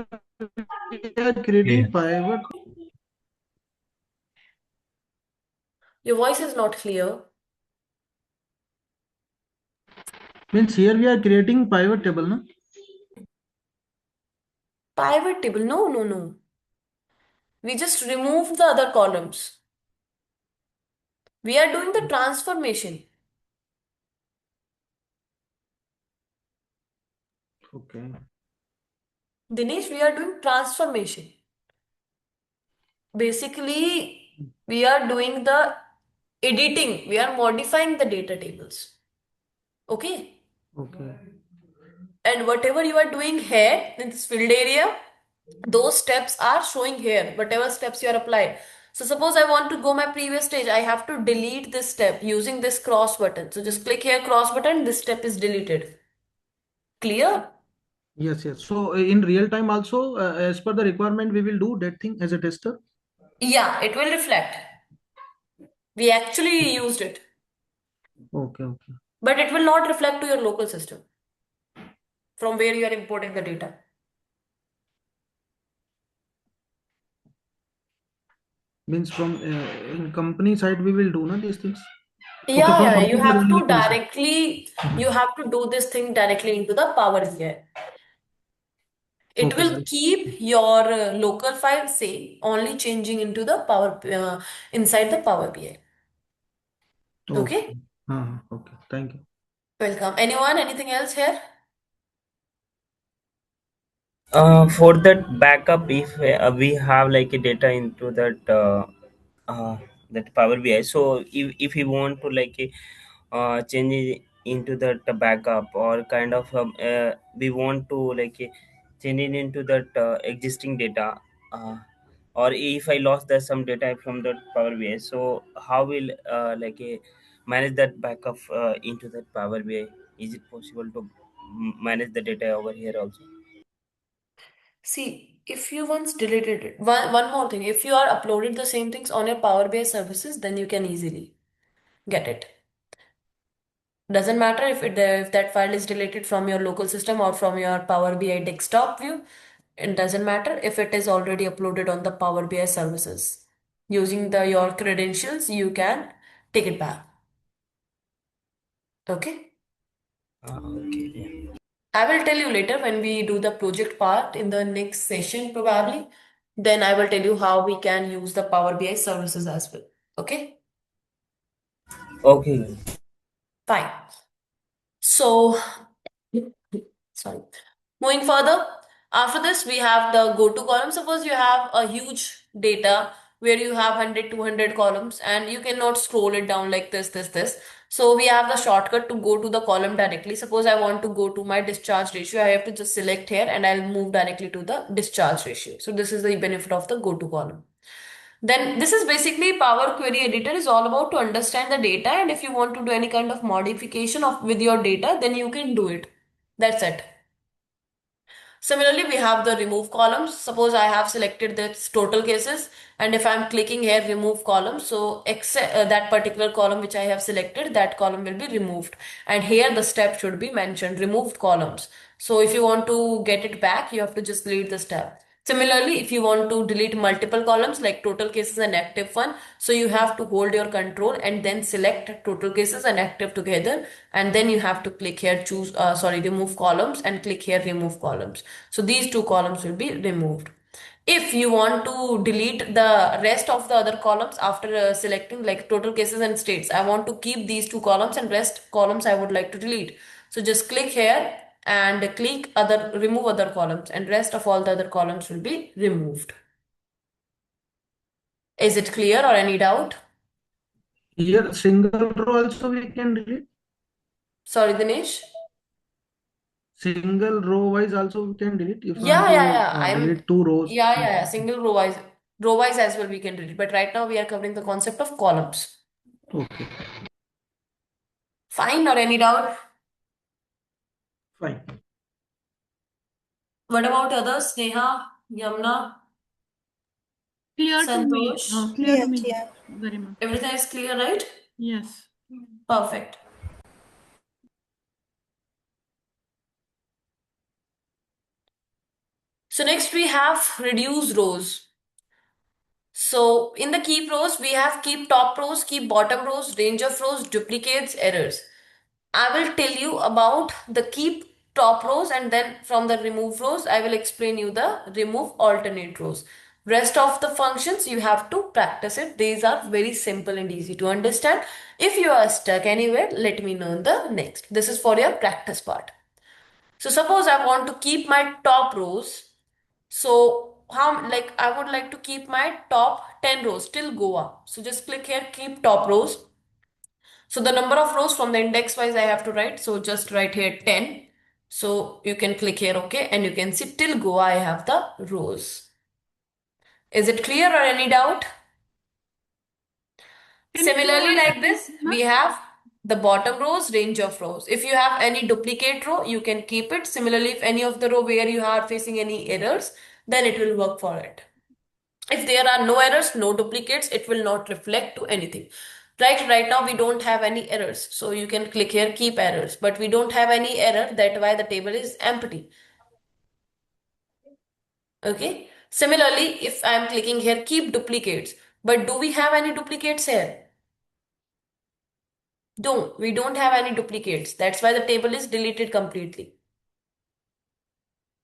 we are creating pivot. Your voice is not clear. Means here we are creating pivot table, no? Pivot table. No, no, no. We just removed the other columns. We are doing the transformation. Okay. Dinesh, we are doing transformation. Basically, we are doing the editing. We are modifying the data tables. Okay. Okay. And whatever you are doing here in this field area, those steps are showing here, whatever steps you are applied. So suppose I want to go my previous stage, I have to delete this step using this cross button. So just click here, cross button, this step is deleted. Clear? Yes, yes. So in real time also, as per the requirement, we will do that thing as a tester. Yeah, it will reflect. We actually used it, Okay, okay. but it will not reflect to your local system from where you are importing the data. Means from in company side we will do na these things. Okay, Yeah, from yeah, you computer have in to local side. directly, Mhm. you have to do this thing directly into the Power BI. It Okay, will keep your local file same, only changing into the inside the Power BI. okay. Okay, Okay. Thank you. welcome. Anyone, anything else here? For that backup, if we have like a data into uh, that Power BI, so if we want to like change it into that backup, or kind of we want to like change it into that existing data, uh, or if I lost that some data from that Power BI, so how will manage that backup into that Power BI? Is it possible to manage the data over here also? See, if you once deleted it, one more thing, if you are uploaded the same things on your Power BI services, then you can easily get it. Doesn't matter if that file is deleted from your local system or from your Power BI desktop view. It doesn't matter if it is already uploaded on the Power BI services. Using your credentials, you can take it back. Okay? Okay, yeah. I will tell you later when we do the project part in the next session, probably. Then I will tell you how we can use the Power BI services as well. Okay? Okay. Fine. So, sorry. Moving further, after this, we have the go-to column. Suppose you have a huge data where you have 100, 200 columns and you cannot scroll it down like this. So we have the shortcut to go to the column directly. Suppose I want to go to my discharge ratio. I have to just select here and I'll move directly to the discharge ratio. So this is the benefit of the go-to column. Then this is basically Power Query Editor is all about to understand the data, and if you want to do any kind of modification with your data, then you can do it. That's it. Similarly, we have the remove columns. Suppose I have selected this total cases, and if I'm clicking here remove column, so that particular column which I have selected, that column will be removed. And here the step should be mentioned, removed columns. So if you want to get it back, you have to just delete the step. Similarly, if you want to delete multiple columns like total cases and active one, so you have to hold your control and then select total cases and active together, and then you have to click here remove columns and click here remove columns. So these two columns will be removed. If you want to delete the rest of the other columns after selecting like total cases and states, I want to keep these two columns and rest columns I would like to delete. So just click here and click remove other columns, and rest of all the other columns will be removed. Is it clear or any doubt? Here, single row also we can delete. Sorry, Dinesh. Single row wise also we can delete if I want Yeah. to delete two rows. Yeah. Single row wise as well we can delete. But right now we are covering the concept of columns. Okay, Fine or any doubt? fine. What about others? Neha, Yamuna, Clear to me. Santosh? Clear to Clear, me clear. very much. Everything is clear, right? Yes. Perfect. So next we have reduce rows. So in the keep rows, we have keep top rows, keep bottom rows, range of rows, duplicates, errors. I will tell you about the keep top rows, and then from the remove rows, I will explain you the remove alternate rows. Rest of the functions you have to practice it. These are very simple and easy to understand. If you are stuck anywhere, let me know in the next. This is for your practice part. So suppose I want to keep my top rows. So how like I would like to keep my top 10 rows till Goa. So just click here keep top rows. So the number of rows from the index wise I have to write. So just write here 10. So you can click here OK, and you can see till Goa I have the rows. Is it clear or any doubt? Can you do Similarly, one like thing, this, Neha? we have the bottom rows, range of rows. If you have any duplicate row, you can keep it. Similarly, if any of the row where you are facing any errors, then it will work for it. If there are no errors, no duplicates, it will not reflect to anything. Right now we don't have any errors. So you can click here, keep errors, but we don't have any error. That's why the table is empty. Okay. Similarly, if I'm clicking here, keep duplicates, but do we have any duplicates here? We don't have any duplicates. That's why the table is deleted completely.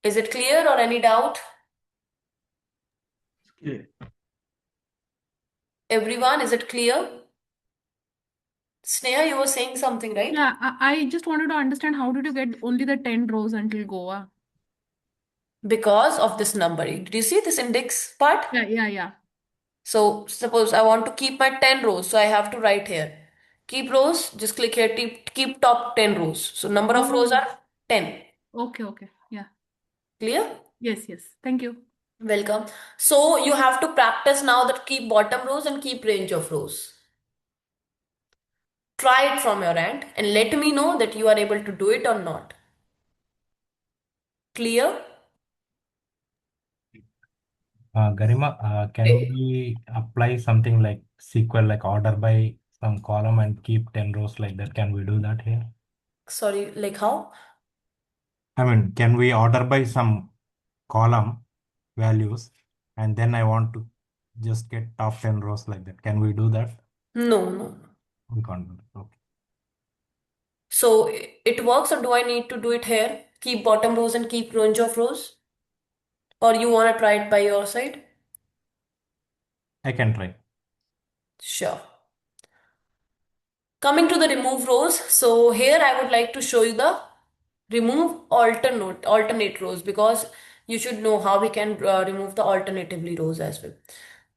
Is it clear or any doubt? Clear. Everyone, is it clear? Sneha, you were saying something, right? Yeah, I just wanted to understand how did you get only the 10 rows until Goa? because of this numbering. Did you see this index part? Yeah. So suppose I want to keep my 10 rows, so I have to write here. Keep rows, just click here, keep top 10 rows. So number of rows Oh, are 10. okay. Yeah. Clear? Yes. Thank you. Welcome. So you have to practice now that keep bottom rows and keep range of rows. Try it from your end and let me know that you are able to do it or not. Clear? Garima, can we apply something like SQL, like order by some column and keep 10 rows like that? Can we do that here? Sorry, like how? I mean, can we order by some column values and then I want to just get top 10 rows like that? Can we do that? No. We can't do that. Okay. So it works, or do I need to do it here? Keep bottom rows and keep range of rows? Or you want to try it by your side? I can try. Sure. Coming to the remove rows, so here I would like to show you the remove alternate rows, because you should know how we can remove the alternatively rows as well.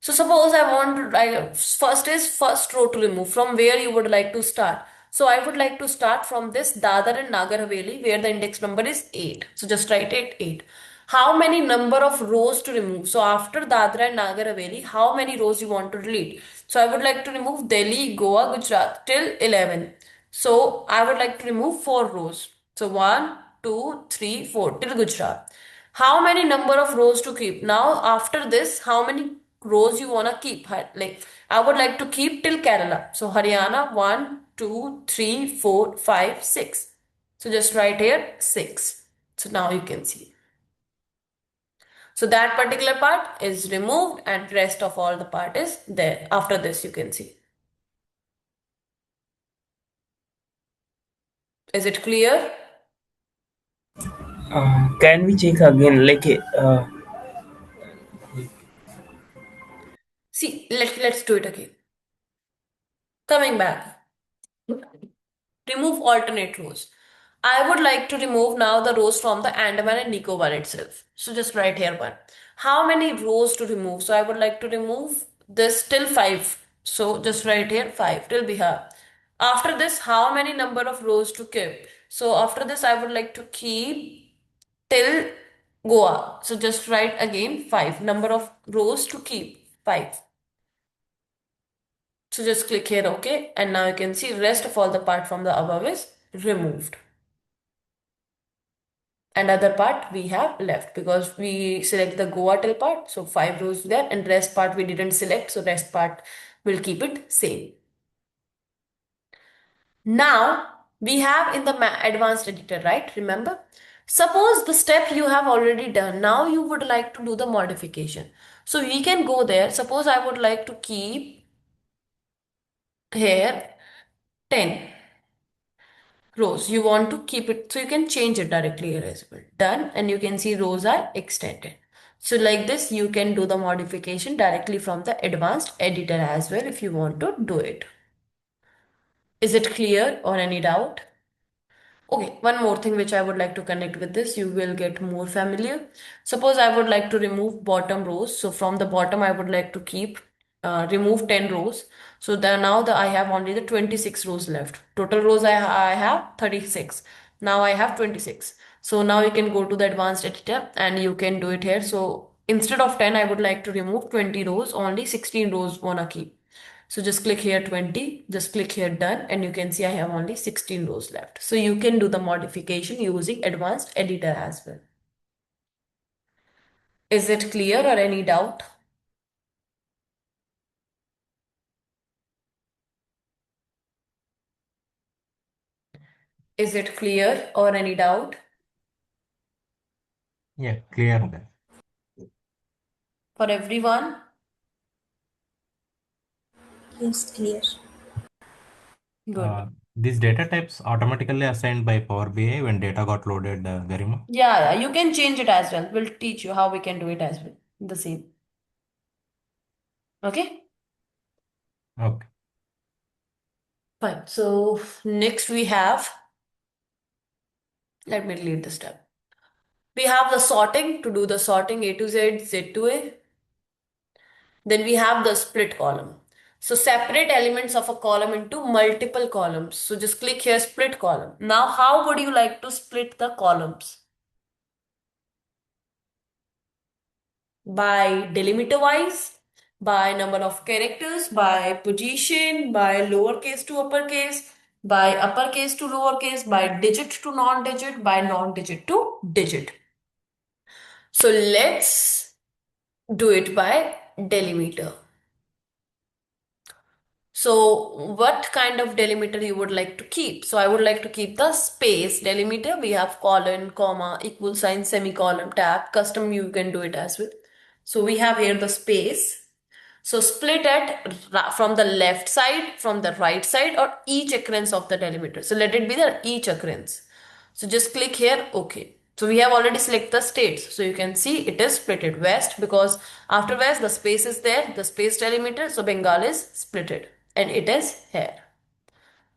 So suppose I want, first is first row to remove. From where you would like to start? So I would like to start from this Dadar and Nagar Haveli, where the index number is 8. So just write it 8. How many number of rows to remove? So after Dadra and Nagar Haveli, how many rows you want to delete? So I would like to remove Delhi, Goa, Gujarat till 11. So I would like to remove 4 rows. So 1, 2, 3, 4 till Gujarat. How many number of rows to keep? Now after this, how many rows you wanna keep? Like I would like to keep till Kerala. So Haryana 1, 2, 3, 4, 5, 6. So just write here 6. So now you can see. So that particular part is removed and rest of all the part is there. After this you can see. Is it clear? Can we check again? See, let's do it again. Coming back. Remove alternate rows. I would like to remove now the rows from the Andaman and Nicobar itself. So just write here one. How many rows to remove? So I would like to remove this till 5. So just write here 5 till Bihar. After this, how many number of rows to keep? So after this, I would like to keep till Goa. So just write again 5. Number of rows to keep 5. So just click here OK, and now you can see rest of all the part from the above is removed. And other part we have left because we select the Goa till part. So 5 rows there, and rest part we didn't select. So rest part will keep it same. Now we have in the advanced editor, right? Remember? Suppose the step you have already done. Now you would like to do the modification. So we can go there. Suppose I would like to keep here 10 rows. You want to keep it, so you can change it directly here as well. Done, and you can see rows are extended. So like this, you can do the modification directly from the advanced editor as well if you want to do it. Is it clear or any doubt? Okay, one more thing which I would like to connect with this, you will get more familiar. Suppose I would like to remove bottom rows. So from the bottom, I would like to remove 10 rows. So then now I have only the 26 rows left. Total rows I have 36. Now I have 26. So now you can go to the advanced editor and you can do it here. So instead of 10, I would like to remove 20 rows, only 16 rows wanna keep. So just click here 20, just click here done, and you can see I have only 16 rows left. So you can do the modification using advanced editor as well. Is it clear or any doubt? Is it clear or any doubt? Yeah, clear then. For everyone? Yes, clear. Good. These data types automatically assigned by Power BI when data got loaded, Garima? Yeah, you can change it as well. We'll teach you how we can do it as well. The same. Okay? Okay. Fine. So next we have, let me delete the step. We have the sorting to do the sorting A to Z, Z to A. Then we have the split column. So separate elements of a column into multiple columns. So just click here, split column. Now, how would you like to split the columns? By delimiter wise, by number of characters, by position, by lowercase to uppercase, by uppercase to lowercase, by digit to non-digit, by non-digit to digit. So let's do it by delimiter. So what kind of delimiter you would like to keep? So I would like to keep the space delimiter. We have colon, comma, equal sign, semicolon, tab, custom, you can do it as well. So we have here the space. So split it from the left side, from the right side, or each occurrence of the delimiter. So let it be the each occurrence. So just click here, okay. So we have already selected the states. So you can see it is splitted west because after west the space is there, the space delimiter. So Bengal is splitted and it is here.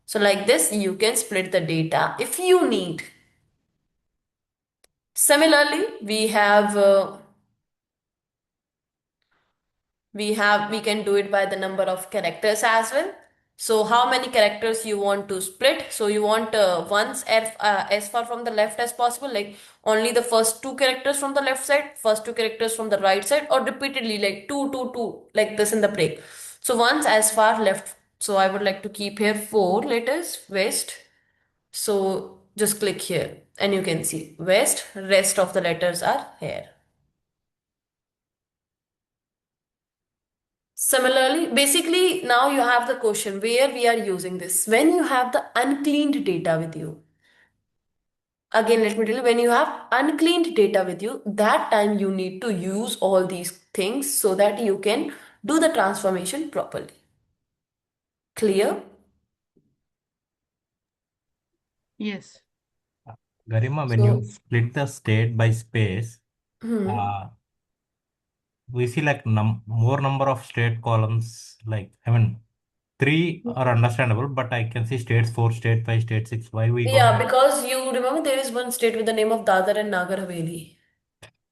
So like this you can split the data if you need. Similarly, we can do it by the number of characters as well. So how many characters you want to split? So you want as far from the left as possible, like only the first two characters from the left side, first two characters from the right side, or repeatedly like two, two, two, like this in the break. So once as far left. So I would like to keep here 4 letters, west. So just click here and you can see west, rest of the letters are here. Similarly, basically now you have the question where we are using this. When you have the uncleaned data with you. Again, let me tell you, when you have uncleaned data with you, that time you need to use all these things so that you can do the transformation properly. Clear? Yes. Garima, when you So, split the state by space, uh, we see like more number of state columns. Like, I mean, three are understandable, but I can see states 4, state 5, state 6. Why we yeah, going? because you remember there is one state with the name of Dadar and Nagar Haveli.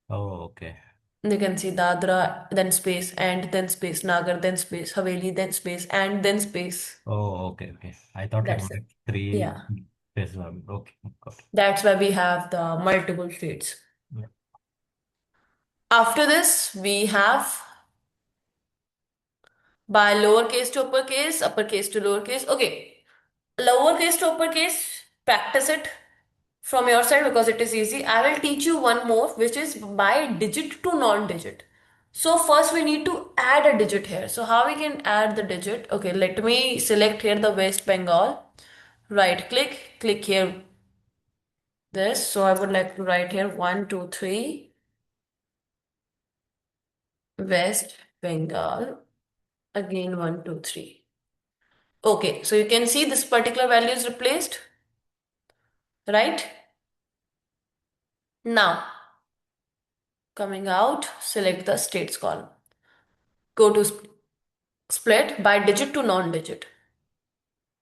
Oh, okay. You can see Dadra, then space, and then space, Nagar, then space, Haveli, then space, and then space. Oh, okay, okay. I thought like That's it. three Yeah. spaces. Okay, got it. That's why we have the multiple states. Yeah. After this, we have by lowercase to uppercase, uppercase to lowercase. Okay, lowercase to uppercase, practice it from your side because it is easy. I will teach you one more, which is by digit to non-digit. So first we need to add a digit here. So how we can add the digit? Okay, let me select here the West Bengal. Right click, click here this. So I would like to write here 1, 2, 3, West Bengal. Again 1, 2, 3. Okay, so you can see this particular value is replaced, right? Now, coming out, select the states column. Go to split by digit to non-digit.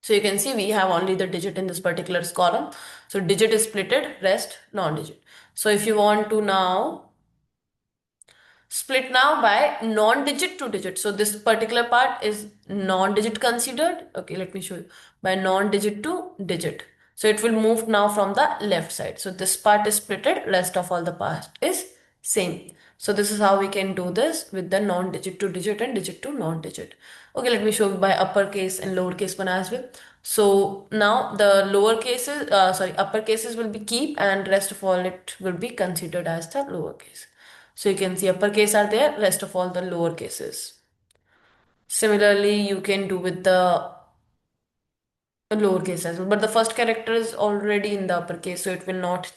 So you can see we have only the digit in this particular column. So digit is splitted, rest non-digit. So if you want to now split now by non-digit to digit. So this particular part is non-digit considered. Okay, let me show you. By non-digit to digit. So it will move now from the left side. So this part is splitted, rest of all the part is same. So this is how we can do this with the non-digit to digit and digit to non-digit. Okay, let me show you by uppercase and lowercase one as well. So now the lower cases, upper cases will be keep and rest of all it will be considered as the lower case. So you can see uppercase are there, rest of all the lower cases. Similarly, you can do with the lowercase as well. But the first character is already in the uppercase, so it will not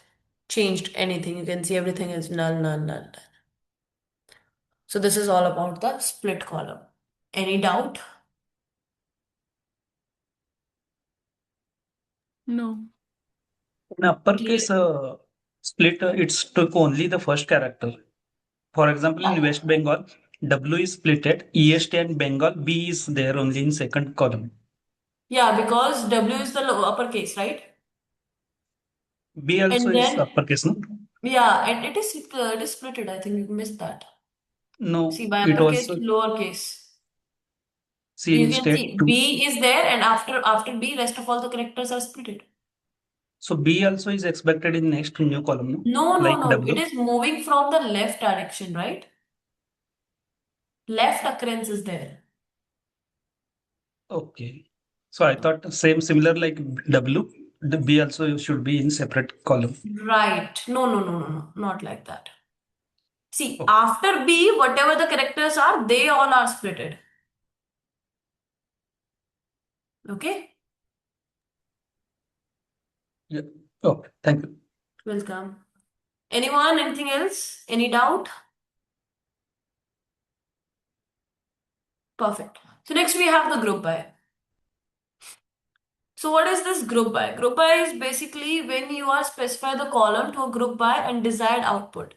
change anything. You can see everything is null, null, null, null. So this is all about the split column. Any doubt? No. In uppercase split, it's took only the first character. For example, in West Bengal, W is splitted, EST and Bengal, B is there only in second column. Yeah, because W is the uppercase, right? B also And is then uppercase, no? Yeah, and it is splitted. I think you missed that. See, No, by it uppercase was to lowercase. see You in can state see 2. B is there, and after B, rest of all the characters are splitted. So B also is expected in next new column, no? No, no, Like no. It W. is moving from the left direction, right? Left occurrence is there. Okay. So I thought same similar like W. The B also should be in separate column. Right. No, no, no, no, no. Not like that. See, Okay. after B, whatever the characters are, they all are splitted. Okay? Yeah. Okay. Thank you. Welcome. Anyone? Anything else? Any doubt? Perfect. So next we have the group by. So what is this group by? Group by is basically when you are specify the column to a group by and desired output.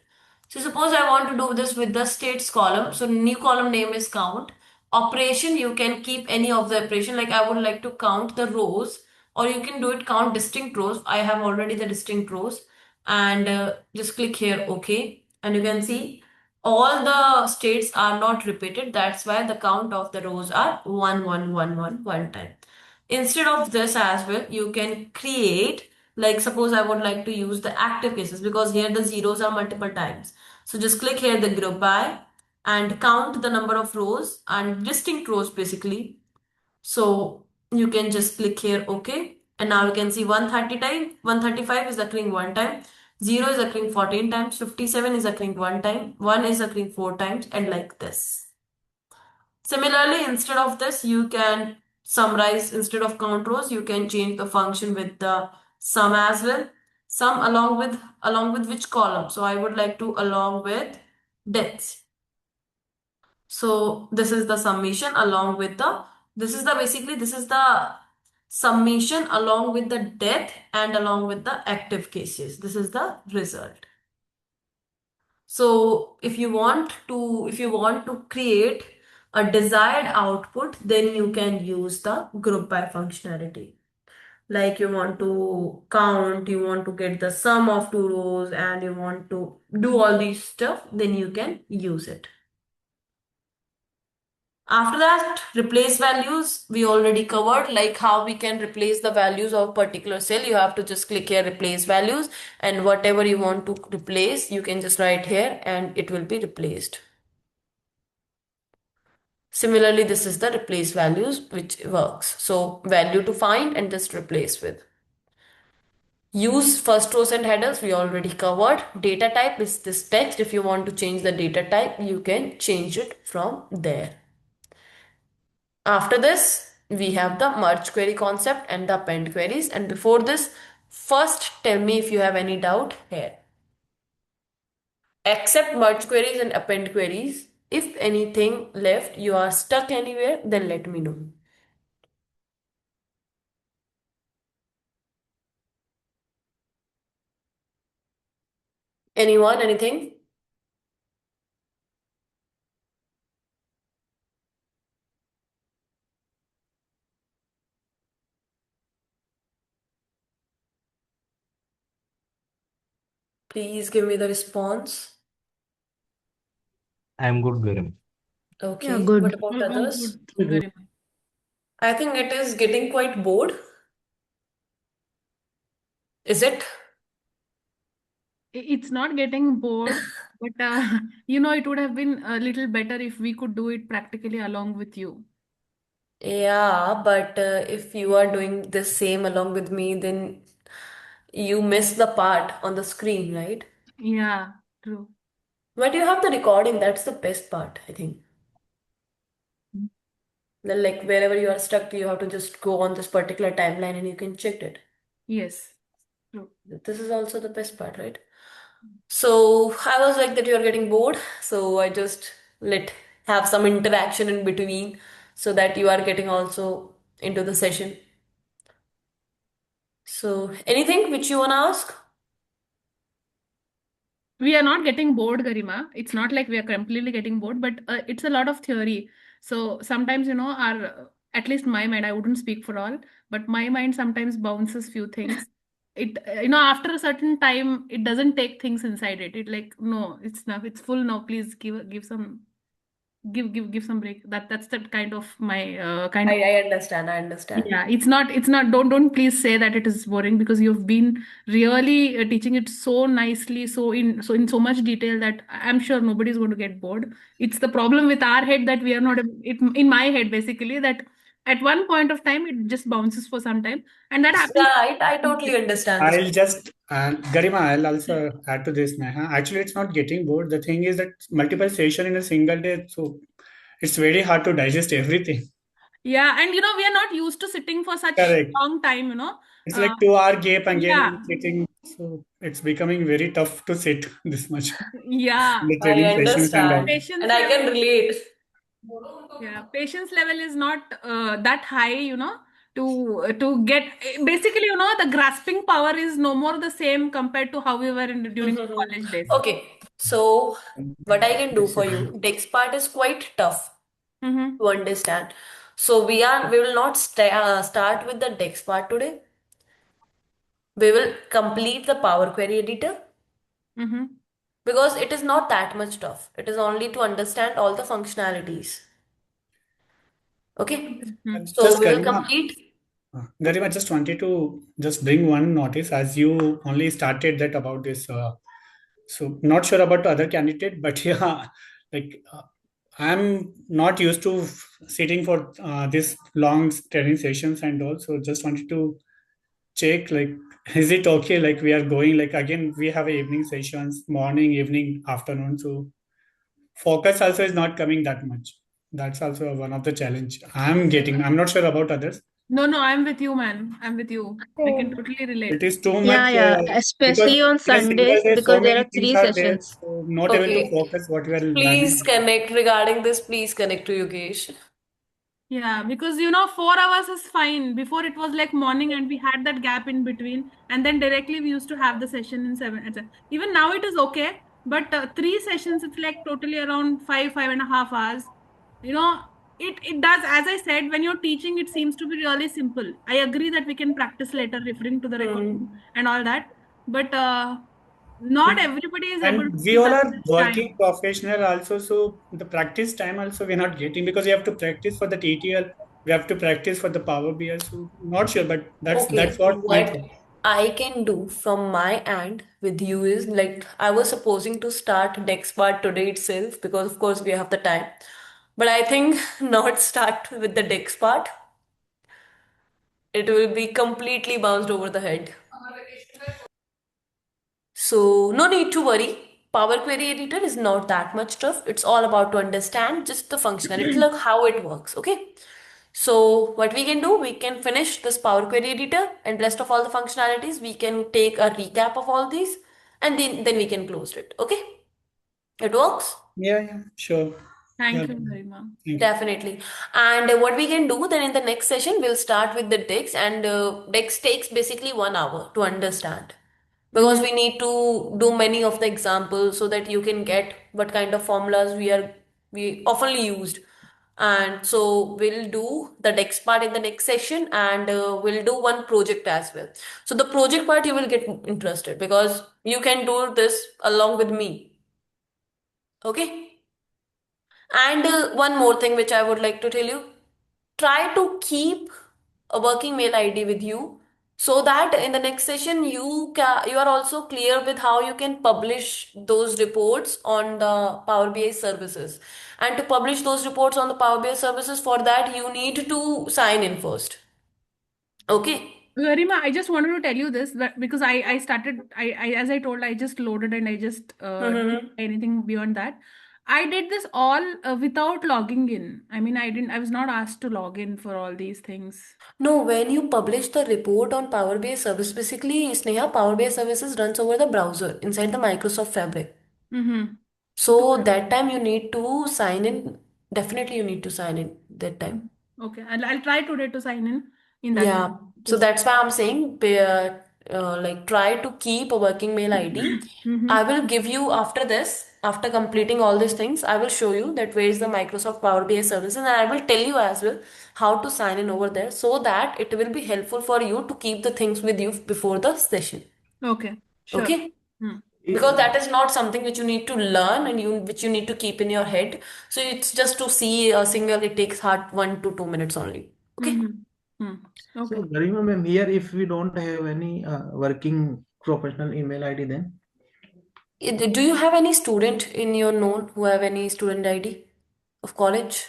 So suppose I want to do this with the states column. So new column name is count. Operation, you can keep any of the operation. Like I would like to count the rows, or you can do it count distinct rows. I have already the distinct rows, and just click here OK, and you can see all the states are not repeated. That's why the count of the rows are 1 1 1 1 time. Instead of this as well, you can create, like suppose I would like to use the active cases because here the zeros are multiple times. So just click here the group by and count the number of rows and distinct rows basically. So you can just click here OK, and now you can see 130 time, 135 is occurring one time, 0 is occurring 14 times, 57 is occurring one time, 1 is occurring 4 times, and like this. Similarly, instead of this, you can summarize, instead of count rows, you can change the function with the sum as well. Sum along with which column? So I would like to along with deaths. So this is the summation along with the, this is the summation along with the death and along with the active cases. This is the result. So if you want to create a desired output, then you can use the group by functionality. Like you want to count, you want to get the sum of two rows, and you want to do all these stuff, then you can use it. After that, replace values. We already covered like how we can replace the values of particular cell. You have to just click here, replace values, and whatever you want to replace, you can just write here and it will be replaced. Similarly, this is the replace values which works. So value to find and just replace with. Use first rows and headers, we already covered. Data type is this text. If you want to change the data type, you can change it from there. After this, we have the merge query concept and the append queries. And before this, first tell me if you have any doubt here. Except merge queries and append queries, if anything left, you are stuck anywhere, then let me know. Anyone, anything? Please give me the response. I'm good, Garim. Yeah, Okay, what good. about All others? good, very much. I think it is getting quite bored. Is it? It's not getting bored, but it would have been a little better if we could do it practically along with you. Yeah, but if you are doing the same along with me, then you miss the part on the screen, right? Yeah, true. But you have the recording, that's the best part, I think. Then, like wherever you are stuck, you have to just go on this particular timeline and you can check it. Yes, true. This is also the best part, right? So I was like that you are getting bored, so I just let have some interaction in between so that you are getting also into the session. So anything which you wanna ask? We are not getting bored, Garima. It's not like we are completely getting bored, but it's a lot of theory. So sometimes, our at least my mind, I wouldn't speak for all, but my mind sometimes bounces few things. it after a certain time it doesn't take things inside it. It like, no, it's enough, it's full now, please give some, give some break. That's that kind of my kind of. I understand. I understand. Yeah, it's not, don't please say that it is boring, because you've been really teaching it so nicely, so in so much detail, that I'm sure nobody's going to get bored. It's the problem with our head that we are not it in my head basically, that at one point of time it just bounces for some time, and that happens. Yeah, I totally understand this. I'll just, Garima, I'll also add to this, Neha. Actually, it's not getting bored. The thing is that multiple session in a single day, so it's very hard to digest everything. Yeah, and we are not used to sitting for such Correct. long time. It's Uh, like 2 hour gap again yeah, sitting, so it's becoming very tough to sit this much in yeah. the I training sessions and all. understand. And Patience I can level, relate. yeah, patience level is not that high, to get basically, the grasping power is no more the same compared to how we were during college days. Okay, so what I can do for you, Dex part is quite tough Mm-hmm. to understand. So we will not start with the Dex part today. We will complete the Power Query editor Mm-hmm. because it is not that much tough. It is only to understand all the functionalities. Okay, Mm-hmm. so Just we will Garima, complete. Garima, just wanted to just bring one notice as you only started that about this. So not sure about the other candidate, but yeah, like I'm not used to sitting for this long training sessions and all. So just wanted to check like is it okay? Like we are going like again we have evening sessions, morning, evening, afternoon. So focus also is not coming that much. That's also one of the challenge I'm getting. I'm not sure about others. No, I'm with you, man. I'm with you. I can totally It relate. is too much Yeah, yeah, because especially on in a single Sundays day, so because there many are things three are there, sessions. so not able to Okay, focus what we are please learning. connect regarding this. Please connect to Yogesh. Yeah, because 4 hours is fine. Before it was like morning and we had that gap in between, and then directly we used to have the session in seven. Even now it is okay, but three sessions, it's like totally around 5.5 hours. You know, it does, as I said, when you're teaching, it seems to be really simple. I agree that we can practice later, referring to the recording Hmm. and all that, but not It, everybody is able and to we give all that are much working time. professional also, so the practice time also we're not getting because we have to practice for the TTL, we have to practice for the Power BI. So not sure, but that's Okay, what my what thought. I can do from my end with you is like I was supposing to start next part today itself because of course we have the time. But I think not start with the Dex part. It will be completely bounced over the head. So no need to worry. Power Query Editor is not that much tough. It's all about to understand just the functionality, like how it works. Okay. So what we can do, we can finish this Power Query Editor and rest of all the functionalities. We can take a recap of all these and then we can close it. Okay. It works. Yeah, yeah, sure. Yeah, Thank you very much. thank you. Definitely. And what we can do then in the next session, we'll start with the Dex, and Dex takes basically 1 hour to understand because we need to do many of the examples so that you can get what kind of formulas we oftenly used. And so we'll do the Dex part in the next session, and we'll do one project as well. So the project part you will get interested because you can do this along with me. Okay. And one more thing which I would like to tell you, try to keep a working mail ID with you so that in the next session you are also clear with how you can publish those reports on the Power BI services. And to publish those reports on the Power BI services, for that you need to sign in first. Okay. Garima, I just wanted to tell you this, that because I started, I as I told, I just loaded and I just didn't Mhm. try anything beyond that. I did this all without logging in. I mean, I was not asked to log in for all these things. No, when you publish the report on Power BI service, basically, Sneha, Power BI services runs over the browser inside the Microsoft Fabric. Mm-hmm. To So that time you need to sign in. Definitely you need to sign in that time. Okay, I'll try today to sign in that way. Yeah. So Just that's why I'm saying like try to keep a working mail ID. I will give you after this, after completing all these things, I will show you that where is the Microsoft Power BI services, and I will tell you as well how to sign in over there so that it will be helpful for you to keep the things with you before the session. Okay, sure. Okay? Hmm. Because that is not something which you need to learn and which you need to keep in your head. So it's just to see a single, it takes hard 1 to 2 minutes only. Okay? Mm-hmm. Hmm. So Okay. Garima ma'am, here if we don't have any working professional email ID, then Do you have any student in your known who have any student ID of college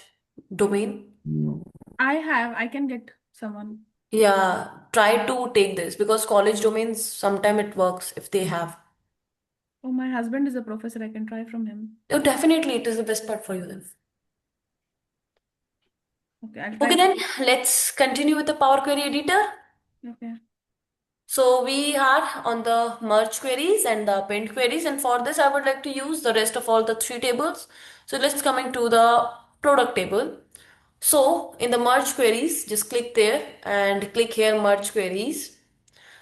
domain? no. I can get someone. Yeah, try to take this because college domains sometime it works if they have. Oh, my husband is a professor. I can try from him. Oh, definitely it is the best part for you then. Okay, I'll Okay, try. then let's continue with the Power Query Editor. Okay. So we are on the merge queries and the append queries, and for this I would like to use the rest of all the three tables. So let's coming to the product table. So in the merge queries, just click there and click here merge queries.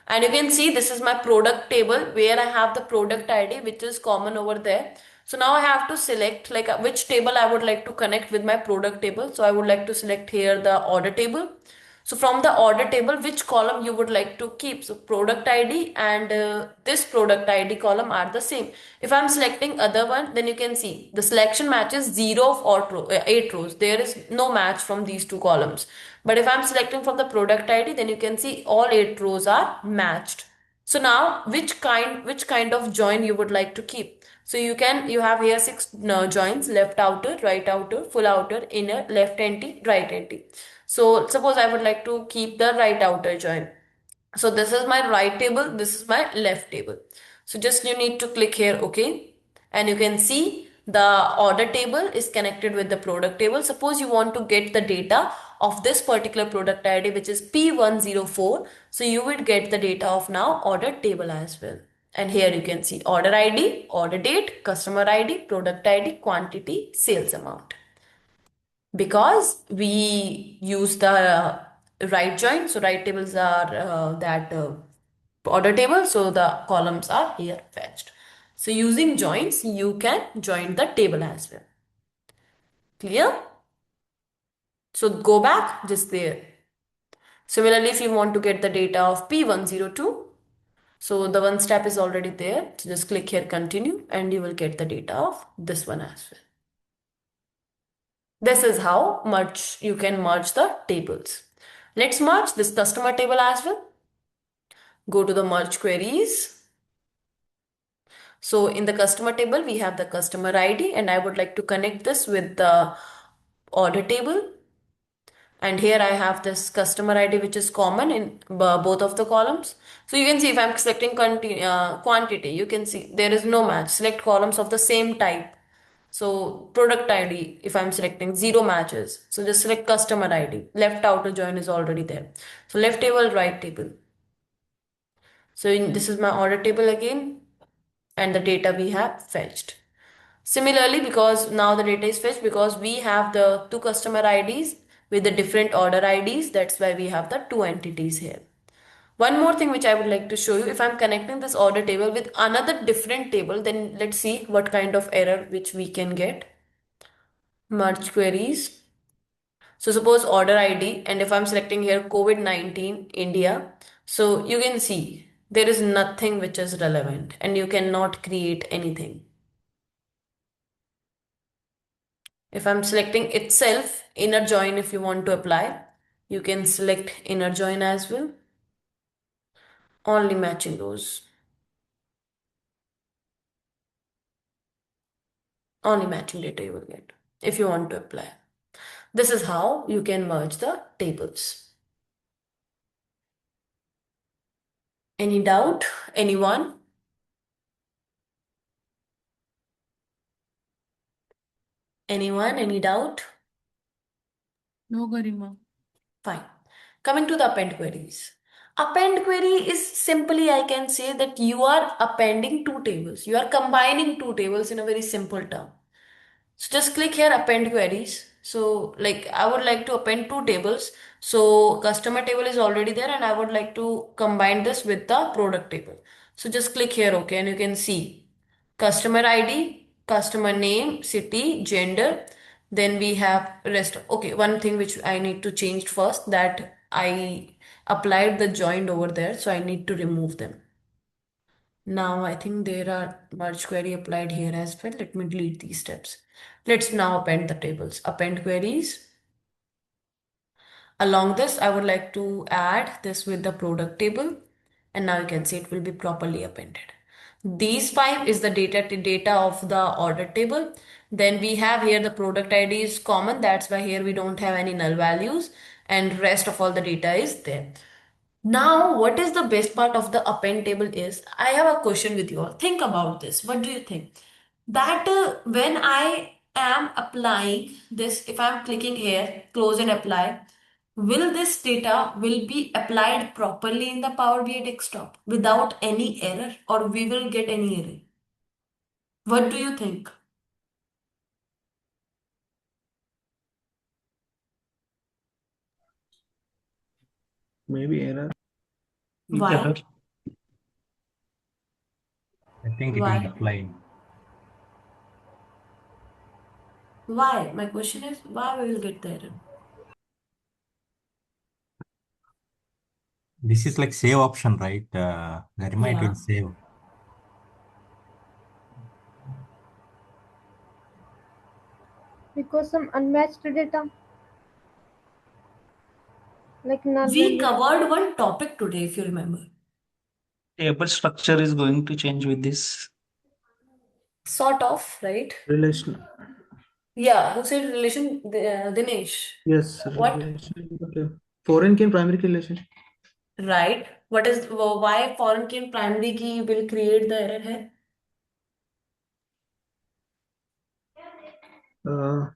And you can see this is my product table where I have the product ID which is common over there. So now I have to select like which table I would like to connect with my product table. So I would like to select here the order table. So from the order table, which column you would like to keep? So product ID and this product ID column are the same. If I'm selecting other one, then you can see the selection matches 0 of 8 rows. There is no match from these two columns. But if I'm selecting from the product ID, then you can see all 8 rows are matched. So now which kind of join you would like to keep? So you have here six joins: left outer, right outer, full outer, inner, left empty, right empty. So suppose I would like to keep the right outer join. So this is my right table, this is my left table. So just you need to click here OK, and you can see the order table is connected with the product table. Suppose you want to get the data of this particular product ID which is P104. So you would get the data of now order table as well. And here you can see order ID, order date, customer ID, product ID, quantity, sales amount. Because we use the right join, so right tables are that order table, so the columns are here fetched. So using joins, you can join the table as well. Clear? So go back just there. Similarly, if you want to get the data of P102, so the one step is already there. So just click here continue and you will get the data of this one as well. This is how much you can merge the tables. Let's merge this customer table as well. Go to the merge queries. So in the customer table, we have the customer ID and I would like to connect this with the order table. And here I have this customer ID which is common in both of the columns. So you can see if I'm selecting quantity, you can see there is no match. Select columns of the same type. So product ID, if I'm selecting zero matches, so just select customer ID. Left outer join is already there. So left table, right table. So this is my order table again and the data we have fetched. Similarly, because now the data is fetched because we have the two customer IDs with the different order IDs. That's why we have the two entities here. One more thing which I would like to show you, if I'm connecting this order table with another different table, then let's see what kind of error which we can get. Merge queries. So suppose order ID, and if I'm selecting here COVID-19 India, so you can see there is nothing which is relevant and you cannot create anything. If I'm selecting itself, inner join, if you want to apply, you can select inner join as well. Only matching those. Only matching data you will get if you want to apply. This is how you can merge the tables. Any doubt? Anyone? Anyone? Any doubt? No, Garima. Fine. Coming to the append queries. Append query is simply, I can say that you are appending two tables. You are combining two tables in a very simple term. So just click here append queries. So like I would like to append two tables. So customer table is already there and I would like to combine this with the product table. So just click here, okay, and you can see customer ID, customer name, city, gender. Then we have rest. Okay, one thing which I need to change first, that I applied the joined over there, so I need to remove them. Now I think there are merge query applied here as well. Let me delete these steps. Let's now append the tables. Append queries. Along this, I would like to add this with the product table. And now you can see it will be properly appended. These five is the data of the order table. Then we have here the product ID is common. That's why here we don't have any null values, and rest of all the data is there. Now, what is the best part of the append table is, I have a question with you all. Think about this. What do you think? That when I am applying this, if I'm clicking here, close and apply, will this data will be applied properly in the Power BI desktop without any error, or we will get any error? What do you think? Maybe error. With Why? error. I think it will Why? apply. Why? My question is, why we will get the error? This is like save option, right? Garima, it Yeah. will save. Because some unmatched data, like null We value. covered one topic today, if you remember. Table structure is going to change with this. Sort of, right? Relation. Yeah, who said relation? Dinesh. Yes, What? relation. Okay. Foreign key and primary key relation. Right. What is why foreign key and primary key will create the error here? Uh,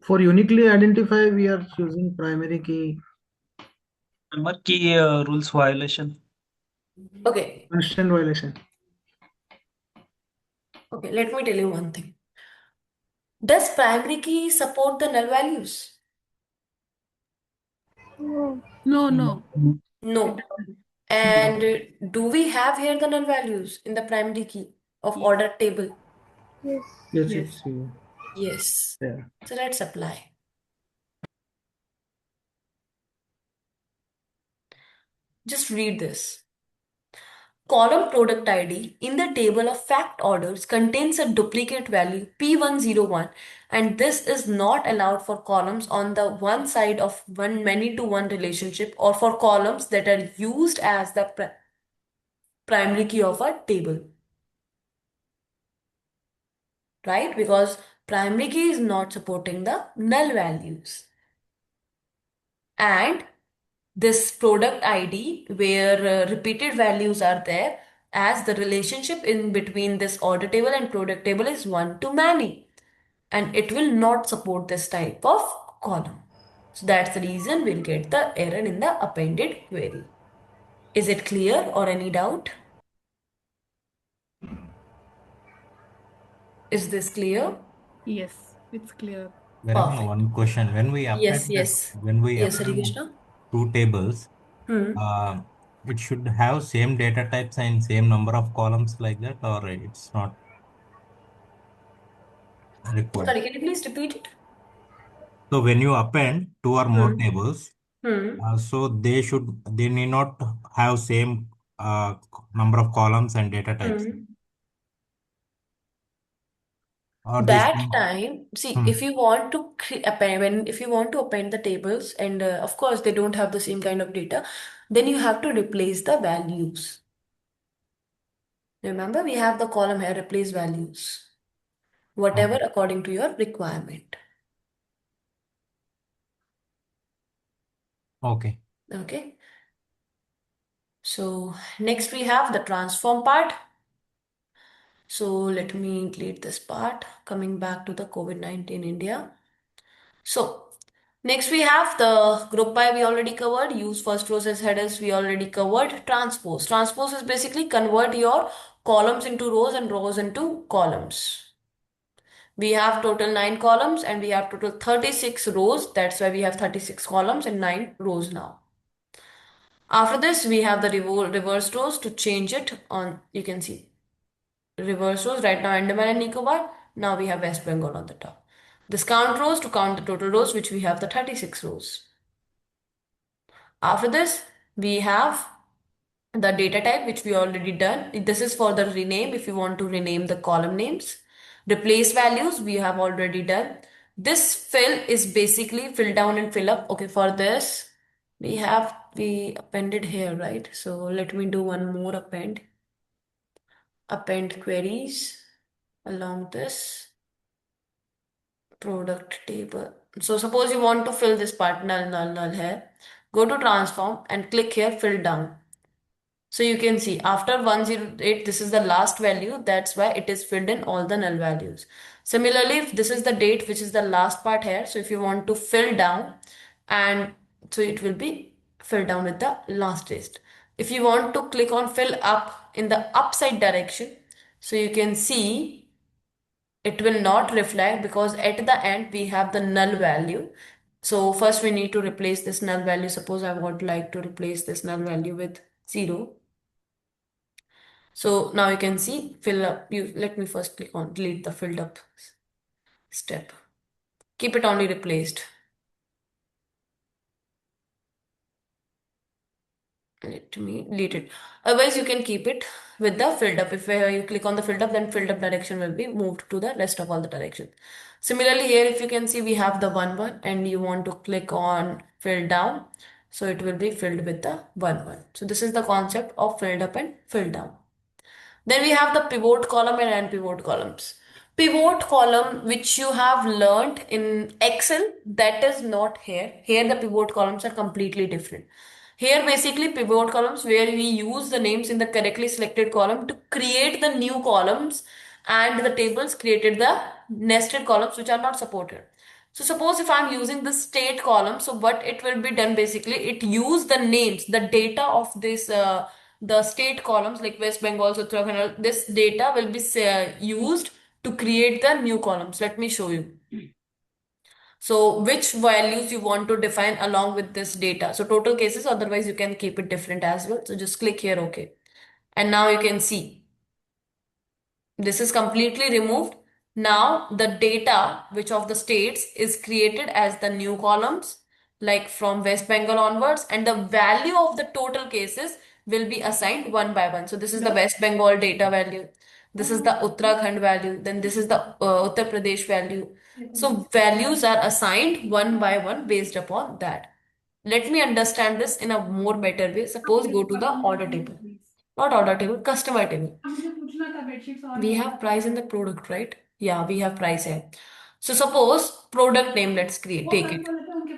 for uniquely identify, we are using primary key. Grammar key rules violation. Okay. Constant violation. Okay. Let me tell you one thing. Does primary key support the null values? No. No, No. no, it No. doesn't. And do we have here the null values in the primary key of Ye- order table? Yes. Yes, Yes. it's Yes. yeah. So let's apply. Just read this. Column product ID in the table of fact orders contains a duplicate value P101, and this is not allowed for columns on the one side of one many to one relationship, or for columns that are used as the primary key of a table, right? Because primary key is not supporting the null values. And this product ID where repeated values are there, as the relationship in between this order table and product table is one to many, and it will not support this type of column. So that's the reason we'll get the error in the appended query. Is it clear or any doubt? Is this clear? Yes, it's clear. Garima, Perfect. one question. Yes, yes. When we Yes, Hari append Krishna. two tables, Hmm. uh, it should have same data types and same number of columns like that, or it's not required. Sorry, can you please repeat it? So when you append two or more Hmm. tables, Hmm. so they need not have same number of columns and data types, Hmm. or this. That time, see, Hmm. if you want to append, if you want to append the tables, and of course they don't have the same kind of data, then you have to replace the values. Remember, we have the column here, replace values, whatever Okay. according to your requirement. Okay. Okay. So next we have the transform part. So let me delete this part. Coming back to the COVID-19 India. So next we have the group by we already covered. Use first rows as headers we already covered. Transpose. Transpose is basically convert your columns into rows and rows into columns. We have total 9 columns and we have total 36 rows. That's why we have 36 columns and 9 rows now. After this, we have the reverse rows to change it on, you can see reverse rows. Right now, Andaman and Nicobar. Now we have West Bengal on the top. This count rows to count the total rows, which we have the 36 rows. After this, we have the data type, which we already done. This is for the rename if you want to rename the column names. Replace values, we have already done. This fill is basically fill down and fill up. Okay, for this, we appended here, right? So let me do one more append queries along this product table. So suppose you want to fill this part null here. Go to transform and click here fill down. So you can see after 108, this is the last value. That's why it is filled in all the null values. Similarly, if this is the date, which is the last part here. So if you want to fill down, and so it will be filled down with the last date. If you want to click on fill up in the upside direction, so you can see it will not reflect because at the end we have the null value. So first we need to replace this null value. Suppose I would like to replace this null value with 0. So now you can see fill up. Let me first click on delete the filled up step. Keep it only replaced. Let me delete it. Otherwise, you can keep it with the filled up. If you click on the filled up, then filled up direction will be moved to the rest of all the directions. Similarly, here if you can see we have the 1 1 and you want to click on fill down. So it will be filled with the 1 1. So this is the concept of filled up and filled down. Then we have the pivot column and unpivot columns. Pivot column, which you have learned in Excel, that is not here. Here the pivot columns are completely different. Here basically pivot columns where we use the names in the correctly selected column to create the new columns, and the tables created the nested columns which are not supported. So suppose if I'm using the state column, so what it will be done basically, it use the names, the data of this the state columns like West Bengal, Uttarakhand, this data will be used to create the new columns. Let me show you. So which values you want to define along with this data. So total cases, otherwise you can keep it different as well. So just click here, okay. And now you can see this is completely removed. Now the data, which of the states is created as the new columns, like from West Bengal onwards, and the value of the total cases will be assigned one by one. So this is the West Bengal data value. This is the Uttarakhand value. Then this is the Uttar Pradesh value. So values are assigned one by one based upon that. Let me understand this in a more better way. Suppose go to the order table. Not order table, customer table. We have price in the product, right? Yeah, we have price here. So suppose product name, let's create, take it.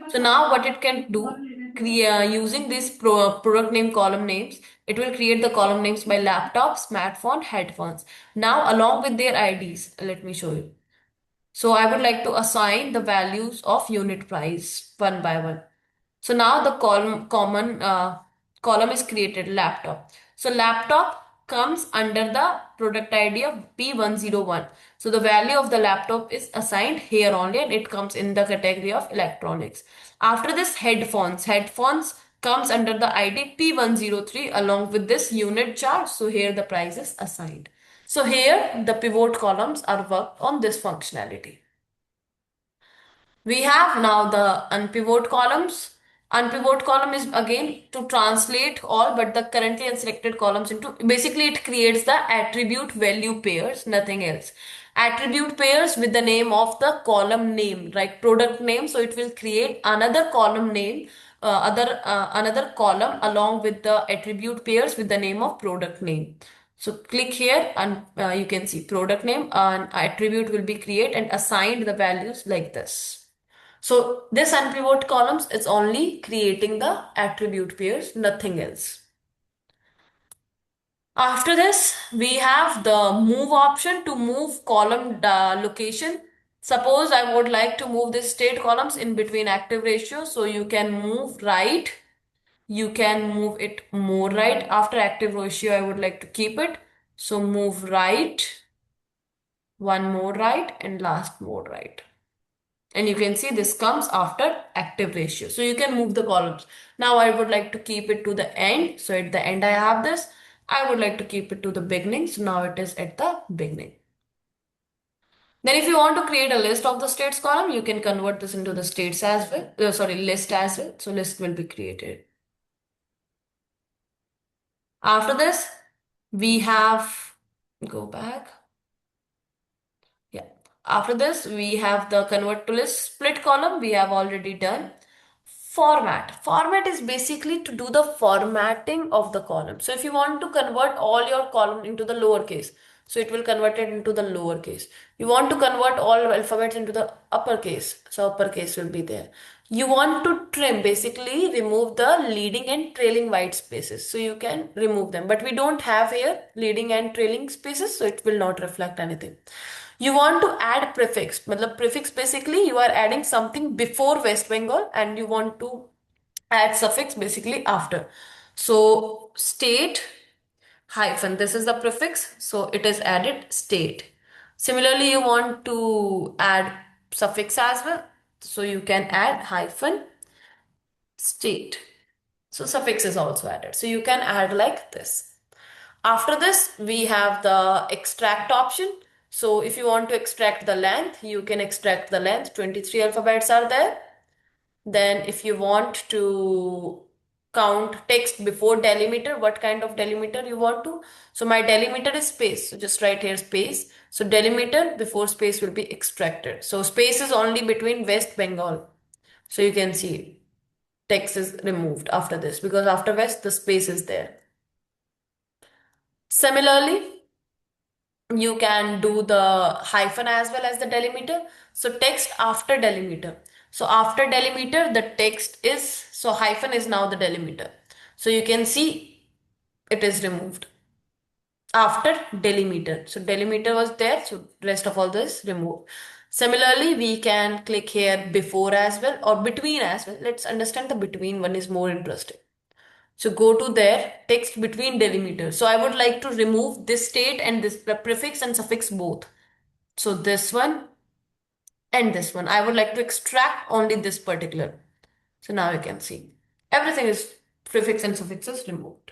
So now what it can do, using this product name column names, it will create the column names by laptop, smartphone, headphones. Now along with their IDs, let me show you. So I would like to assign the values of unit price one by one. So now the column is created, laptop. So laptop comes under the product ID of P101. So the value of the laptop is assigned here only and it comes in the category of electronics. After this headphones comes under the ID P103 along with this unit charge. So here the price is assigned. So here the pivot columns are worked on this functionality. We have now the unpivot columns. Unpivot column is again to translate all but the currently unselected columns into, basically it creates the attribute value pairs, nothing else. Attribute pairs with the name of the column name, like product name. So it will create another column name, another column along with the attribute pairs with the name of product name. So click here and you can see product name and attribute will be created and assigned the values like this. So this unpivot columns is only creating the attribute pairs, nothing else. After this, we have the move option to move column location. Suppose I would like to move this state columns in between active ratios. So you can move right. You can move it more right. After active ratio, I would like to keep it. So move right. one more right, and last more right. And you can see this comes after active ratio. So you can move the columns. Now I would like to keep it to the end. So at the end I have this. I would like to keep it to the beginning. So now it is at the beginning. Then if you want to create a list of the states column, you can convert this into the states as well. Sorry, list as well. So list will be created. After this, we have, go back. Yeah. After this, we have the convert to list split column. We have already done. Format is basically to do the formatting of the column. So if you want to convert all your column into the lowercase, so it will convert it into the lowercase. You want to convert all alphabets into the uppercase, so uppercase will be there. You want to trim, basically remove the leading and trailing white spaces, so you can remove them, but we don't have here leading and trailing spaces, so it will not reflect anything. You want to add prefix. Matlab prefix, basically you are adding something before West Bengal and you want to add suffix basically after. So state hyphen, this is the prefix, so it is added state. Similarly, you want to add suffix as well, so you can add hyphen state. So suffix is also added. So you can add like this. After this, we have the extract option. So if you want to extract the length, you can extract the length. 23 alphabets are there. Then if you want to count text before delimiter, what kind of delimiter you want to? So my delimiter is space. So just write here space. So delimiter before space will be extracted. So space is only between West Bengal. So you can see text is removed after this because after West the space is there. Similarly, you can do the hyphen as well as the delimiter. So text after delimiter. So after delimiter, the text is, so hyphen is now the delimiter. So you can see it is removed after delimiter. So delimiter was there, so rest of all this removed. Similarly, we can click here before as well or between as well. Let's understand the between one is more interesting. So go to there, text between delimiters. So I would like to remove this state and this prefix and suffix both. So this one and this one. I would like to extract only this particular. So now you can see everything is prefix and suffixes removed.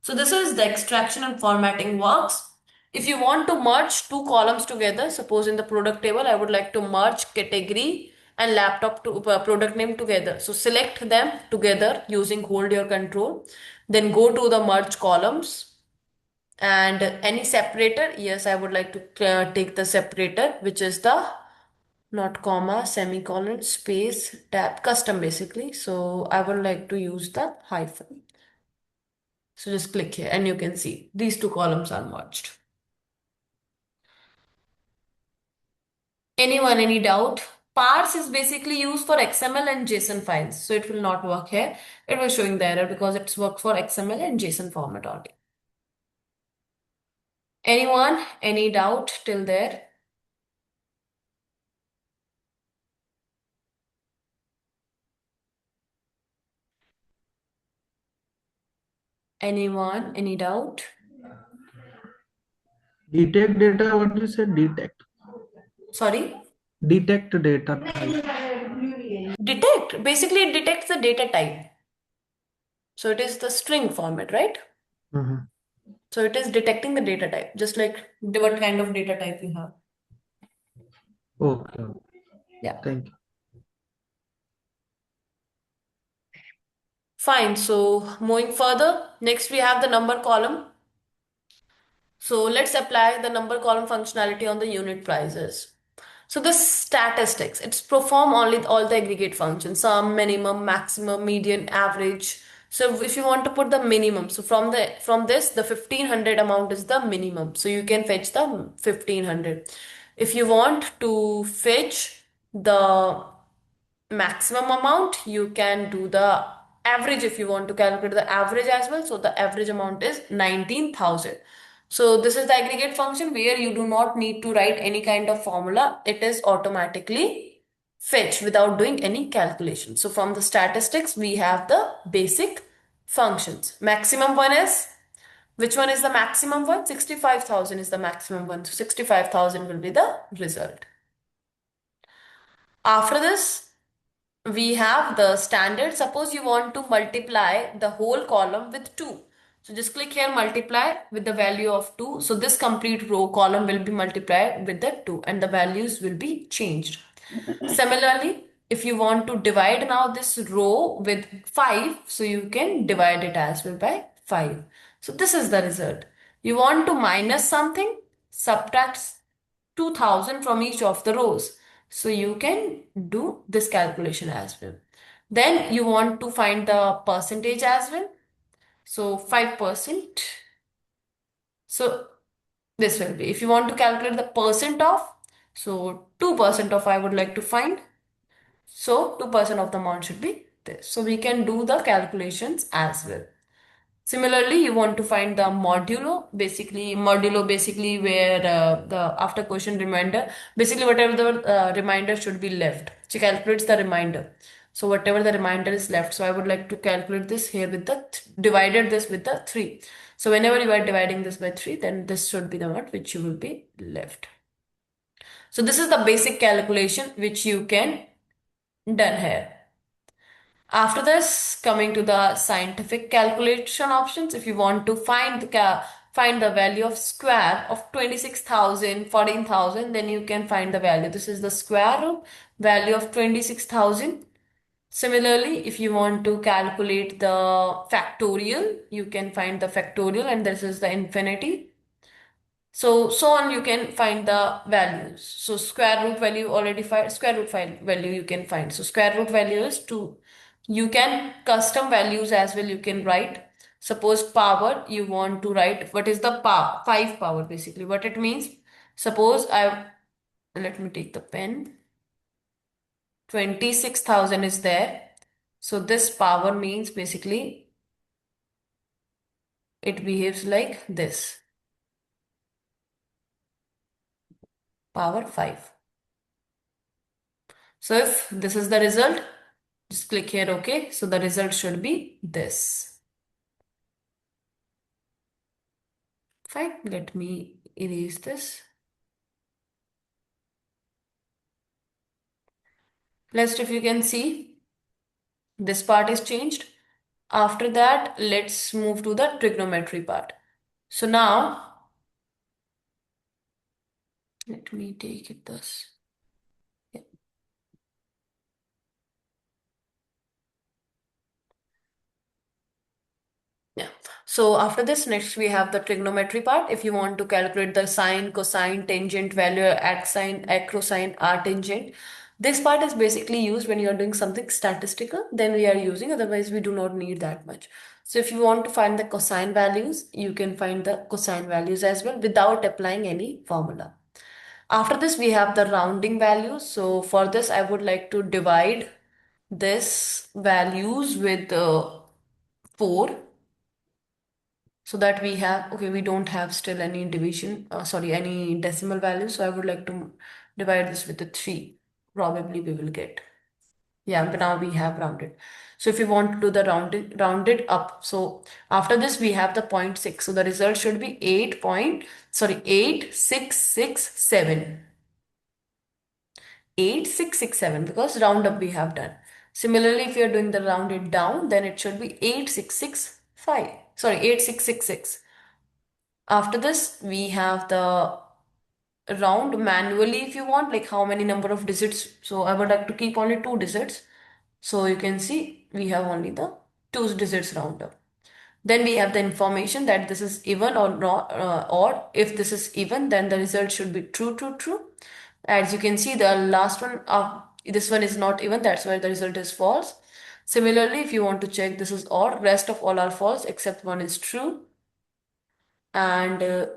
So this is the extraction and formatting works. If you want to merge two columns together, suppose in the product table, I would like to merge category and laptop to product name together. So select them together using hold your control. Then go to the merge columns and any separator. Yes, I would like to take the separator, which is the not comma, semicolon, space, tab, custom basically. So I would like to use the hyphen. So just click here and you can see these two columns are merged. Anyone, any doubt? Parse is basically used for XML and JSON files. So it will not work here. It was showing the error because it's worked for XML and JSON format only. Anyone, any doubt till there? Anyone, any doubt? Detect data, what you said? Detect. Sorry? Detect data type. Detect. Basically, it detects the data type. So it is the string format, right? Mhm. So it is detecting the data type, just like what kind of data type you have. Okay. Yeah. Thank you. Fine. So moving further, next we have the number column. So let's apply the number column functionality on the unit prices. So the statistics, it's perform only all the aggregate functions, sum, minimum, maximum, median, average. So if you want to put the minimum, so from this the 1500 amount is the minimum. So you can fetch the 1500. If you want to fetch the maximum amount, you can do the average if you want to calculate the average as well. So the average amount is 19,000. So this is the aggregate function where you do not need to write any kind of formula. It is automatically fetched without doing any calculation. So from the statistics, we have the basic functions. Maximum one is Which one is the maximum one? 65,000 is the maximum one. So 65,000 will be the result. After this, we have the standard. Suppose you want to multiply the whole column with 2. So just click here, multiply with the value of 2. So this complete row column will be multiplied with the 2 and the values will be changed. Similarly, if you want to divide now this row with 5, so you can divide it as well by 5. So this is the result. You want to minus something, subtract 2000 from each of the rows. So you can do this calculation as well. Then you want to find the percentage as well. So 5%. So this will be, if you want to calculate the percent of, so 2% of I would like to find. So 2% of the amount should be this. So we can do the calculations as well. Similarly, you want to find the modulo basically where the after question reminder, basically whatever the reminder should be left. She calculates the reminder. So whatever the reminder is left. So I would like to calculate this here with the, divided this with the 3. So whenever you are dividing this by 3, then this should be the one which you will be left. So this is the basic calculation which you can done here. After this, coming to the scientific calculation options, if you want to find the value of square of 26,000, 14,000, then you can find the value. This is the square root value of 26,000. Similarly, if you want to calculate the factorial, you can find the factorial and this is the infinity. So on you can find the values. So square root value already find, square root value you can find. So square root value is 2. You can custom values as well you can write. Suppose power you want to write what is the power, 5 power basically. What it means, suppose let me take the pen. 26,000 is there. So this power means basically it behaves like this. Power 5. So if this is the result, just click here, OK. So the result should be this. Fine, let me erase this. Next, if you can see, this part is changed. After that, let's move to the trigonometry part. So now, let me take it thus. Yeah. Yeah. So after this, next we have the trigonometry part. If you want to calculate the sine, cosine, tangent value, arcsine, acrosine, arctangent, this part is basically used when you are doing something statistical, then we are using, otherwise we do not need that much. So if you want to find the cosine values, you can find the cosine values as well without applying any formula. After this, we have the rounding values. So for this, I would like to divide this values with 4 so that we have, okay, we don't have still any division, sorry, any decimal value. So I would like to divide this with the 3. Probably we will get. Yeah, but now we have rounded. So if you want to do the rounded up, so after this we have the 0.6. So the result should be 8667. 8667 because round up we have done. Similarly, if you're doing the rounded down, then it should be 8665. Sorry, 8666. After this, we have the round manually if you want, like how many number of digits. So I would like to keep only 2 digits. So you can see we have only the 2 digits round up. Then we have the information that this is even or not, or if this is even, then the result should be true, true, true. As you can see, the last one, this one is not even, that's why the result is false. Similarly, if you want to check this is odd, rest of all are false except one is true. And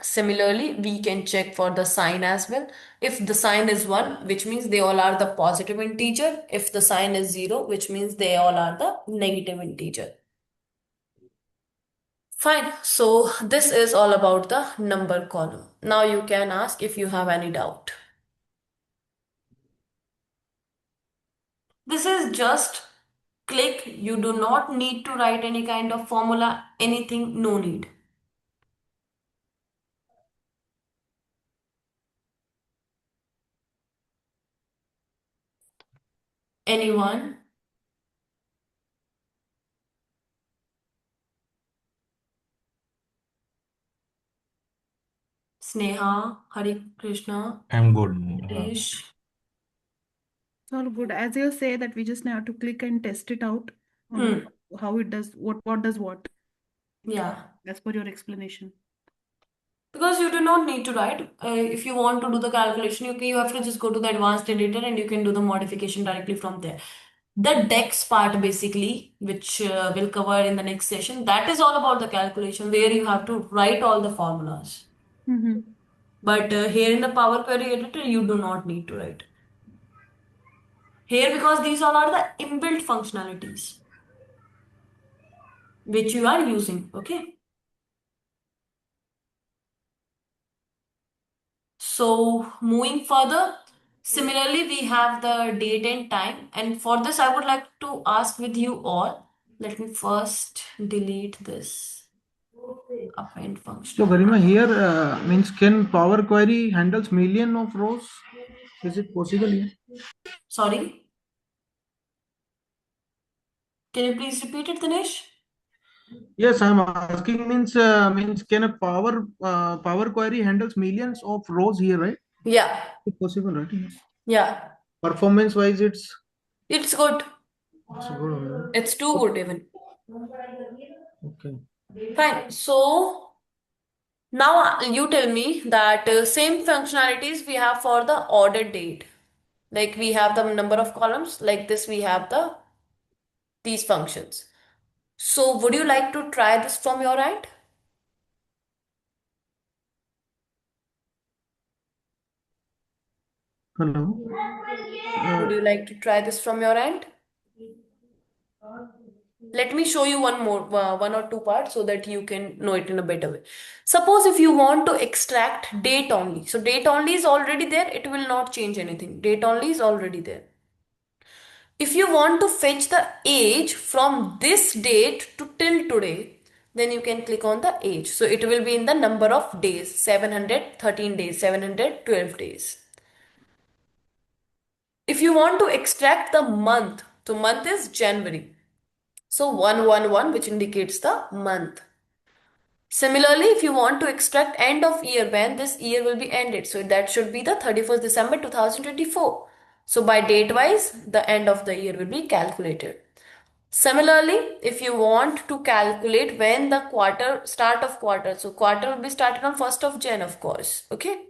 similarly, we can check for the sign as well. If the sign is 1, which means they all are the positive integer. If the sign is 0, which means they all are the negative integer. Fine. So this is all about the number column. Now you can ask if you have any doubt. This is just Click. You do not need to write any kind of formula, anything, no need. Anyone? Sneha, Hari Krishna, I'm good. Krish. It's all good. As you say that we just have to click and test it out on Hmm. how it does, what does what, Yeah. as per your explanation. Because you do not need to write. If you want to do the calculation, you have to just go to the advanced editor and you can do the modification directly from there. The DEX part basically, which we'll cover in the next session, that is all about the calculation where you have to write all the formulas. Mm-hmm. But here in the Power Query editor, you do not need to write. Here, because these all are the inbuilt functionalities which you are using. Okay. So moving further, similarly, we have the date and time. And for this, I would like to ask with you all. Let me first delete this append So function. Garima, here means can Power Query handles million of rows? Is it possible here? Sorry, can you please repeat it, Dinesh? Yes, I'm asking means can a Power Query handles millions of rows here, right? Yeah, It's possible, right? yeah. Performance wise, It's good. it's good. Only. It's too good even. Okay. Fine. So now you tell me that same functionalities we have for the order date. Like we have the number of columns, like this we have these functions. So would you like to try this from your end? Hello. Would you like to try this from your end? Let me show you one or two parts so that you can know it in a better way. Suppose if you want to extract date only. So date only is already there. It will not change anything. Date only is already there. If you want to fetch the age from this date to till today, then you can click on the age. So it will be in the number of days, 713 days, 712 days. If you want to extract the month, so month is January. So 111, which indicates the month. Similarly, if you want to extract end of year, when this year will be ended, so that should be the 31st December 2024. So by date wise, the end of the year will be calculated. Similarly, if you want to calculate when the start of quarter, so quarter will be started on 1st of Jan, of course. Okay.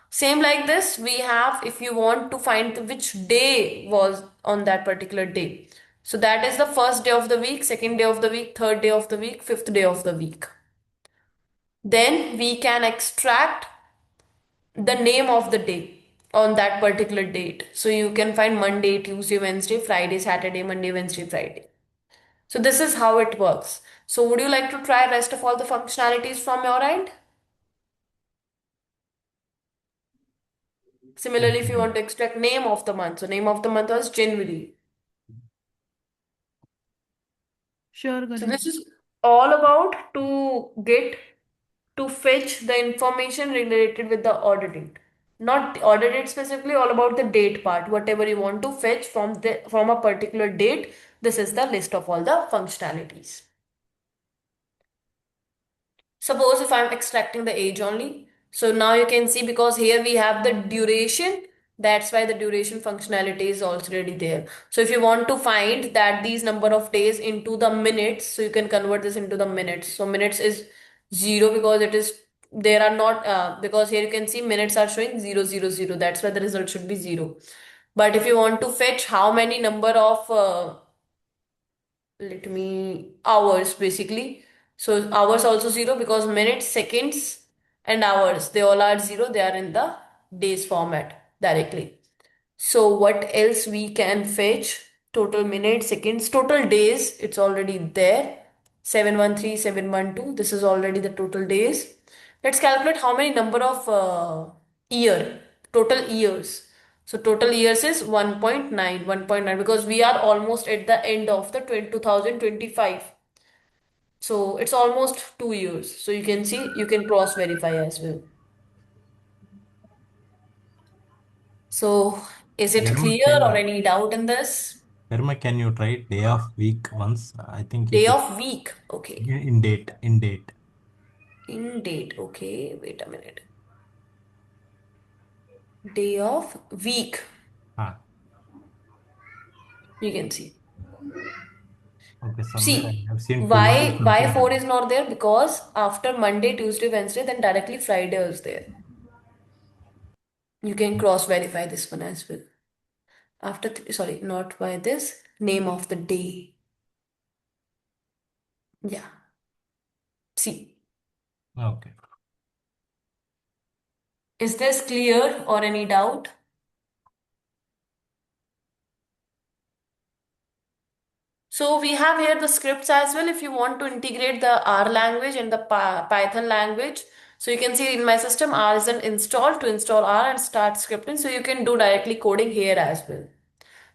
Same like this, we have if you want to find which day was on that particular day. So that is the first day of the week, second day of the week, third day of the week, fifth day of the week. Then we can extract the name of the day on that particular date. So you can find Monday, Tuesday, Wednesday, Friday, Saturday, Monday, Wednesday, Friday. So this is how it works. So would you like to try rest of all the functionalities from your end? Similarly, if you want to extract name of the month, so name of the month was January. Sure, So Garima. this is all about to fetch the information related with the order date. Not the order date specifically, all about the date part. Whatever you want to fetch from a particular date, this is the list of all the functionalities. Suppose if I'm extracting the age only. So now you can see because here we have the duration. That's why the duration functionality is already there. So if you want to find that these number of days into the minutes, so you can convert this into the minutes. So minutes is zero because it is there are not because here you can see minutes are showing 000. That's why the result should be zero. But if you want to fetch how many number of let me hours basically, so hours also zero because minutes, seconds and hours they all are zero, they are in the days format directly. So what else we can fetch? Total minutes, seconds, total days, it's already there. 713, 712, this is already the total days. Let's calculate how many number of year, total years. So total years is 1.9 because we are almost at the end of the 2025. So it's almost 2 years. So you can see, you can cross verify as well. So is it Garima, clear or any doubt in this? Can you try day of week once? I think Day it is of week. Okay. in date. In date. In date. Okay. Wait a minute. Day of week. Ah, You can see. okay. Somewhere I See, have seen Tuesday why something like 4 that. is not there? Because after Monday, Tuesday, Wednesday, then directly Friday is there. You can cross verify this one as well. After, sorry, not by this, name of the day. Yeah. See, Okay. is this clear or any doubt? So we have here the scripts as well if you want to integrate the R language and the Python language. So you can see in my system R isn't installed to install R and start scripting. So you can do directly coding here as well.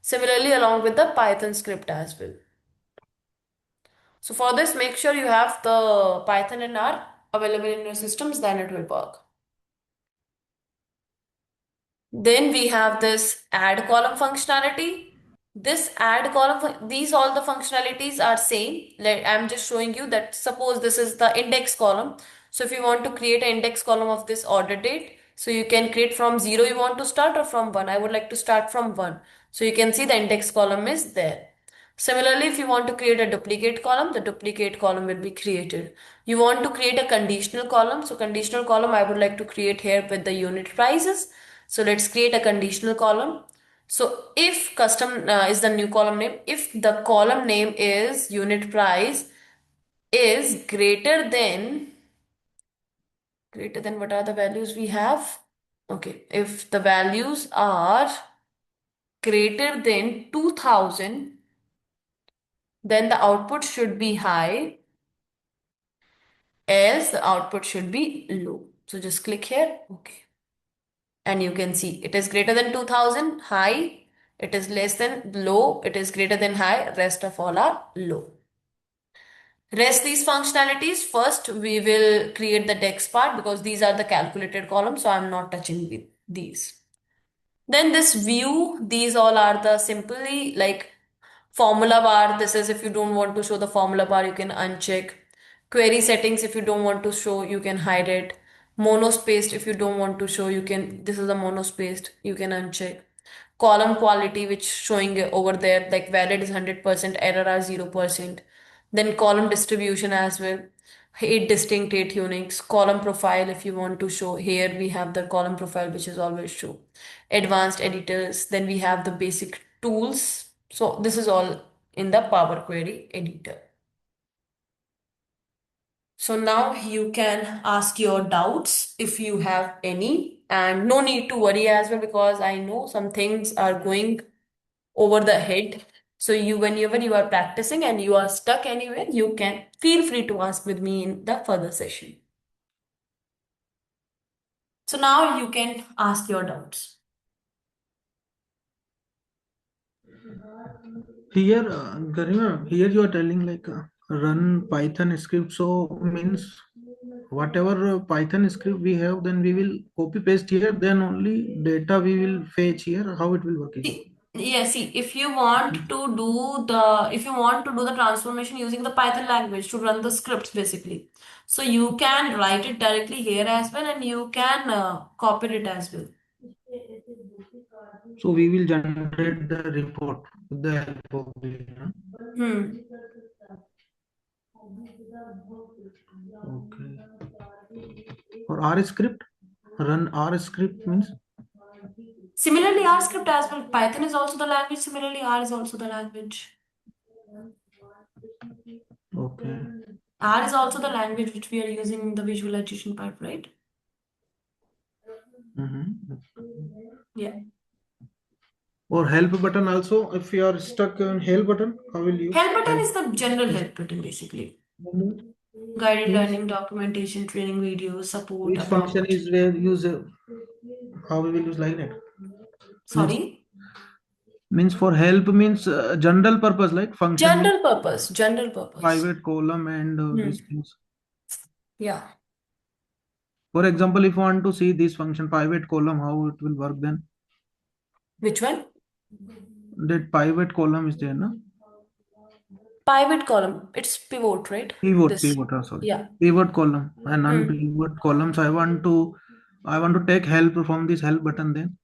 Similarly, along with the Python script as well. So for this, make sure you have the Python and R available in your systems, then it will work. Then we have this add column functionality. This add column, these all the functionalities are same. I'm just showing you that suppose this is the index column. So if you want to create an index column of this order date, so you can create from 0 you want to start or from 1. I would like to start from 1. So you can see the index column is there. Similarly, if you want to create a duplicate column, the duplicate column will be created. You want to create a conditional column. So conditional column I would like to create here with the unit prices. So let's create a conditional column. So if custom is the new column name, if the column name is unit price is greater than what are the values we have? Okay, if the values are greater than 2000, then the output should be high, else the output should be low. So just click here. Okay. And you can see it is greater than 2000, high. It is less than low. It is greater than high. Rest of all are low. Rest these functionalities. First, we will create the text part because these are the calculated columns. So I'm not touching these. Then this view, these all are the simply like formula bar. This is if you don't want to show the formula bar, you can uncheck. Query settings, if you don't want to show, you can hide it. Monospaced, if you don't want to show, you can, this is the monospaced, you can uncheck. Column quality, which showing over there, like valid is 100%, error are 0%. Then column distribution as well. 8 uniques. Column profile, if you want to show, here we have the column profile, which is always show. Advanced editors, then we have the basic tools. So this is all in the Power Query editor. So now you can ask your doubts if you have any, and no need to worry as well because I know some things are going over the head. So you, whenever you are practicing and you are stuck anywhere, you can feel free to ask with me in the further session. So now you can ask your doubts. Here, Garima, here you are telling like run Python script. So means whatever Python script we have, then we will copy paste here. Then only data we will fetch here. How it will work? Yeah, see, if you want to do the transformation using the Python language to run the scripts basically. So you can write it directly here as well and you can copy it as well. So we will generate the report with the help of the. Hmm. Okay. For R script, run R script means. Similarly, R script as well. Python is also the language. Similarly, R is also the language. Okay. R is also the language which we are using in the visualization part, right? Yeah. Or help button also. If you are stuck on help button, how will you? Help button is the general help button basically. Guided learning, documentation, training videos, support, Which about. function is where use how we will use like that? Sorry? Means for help means general purpose, like function means General purpose. pivot column and these things. Yeah. For example, if you want to see this function pivot column, how it will work then? Which one? That pivot column is there, no? Pivot column. It's pivot, right? Pivot, This. pivot, sorry. Yeah. Pivot column and unpivot column. So I want to take help from this help button then.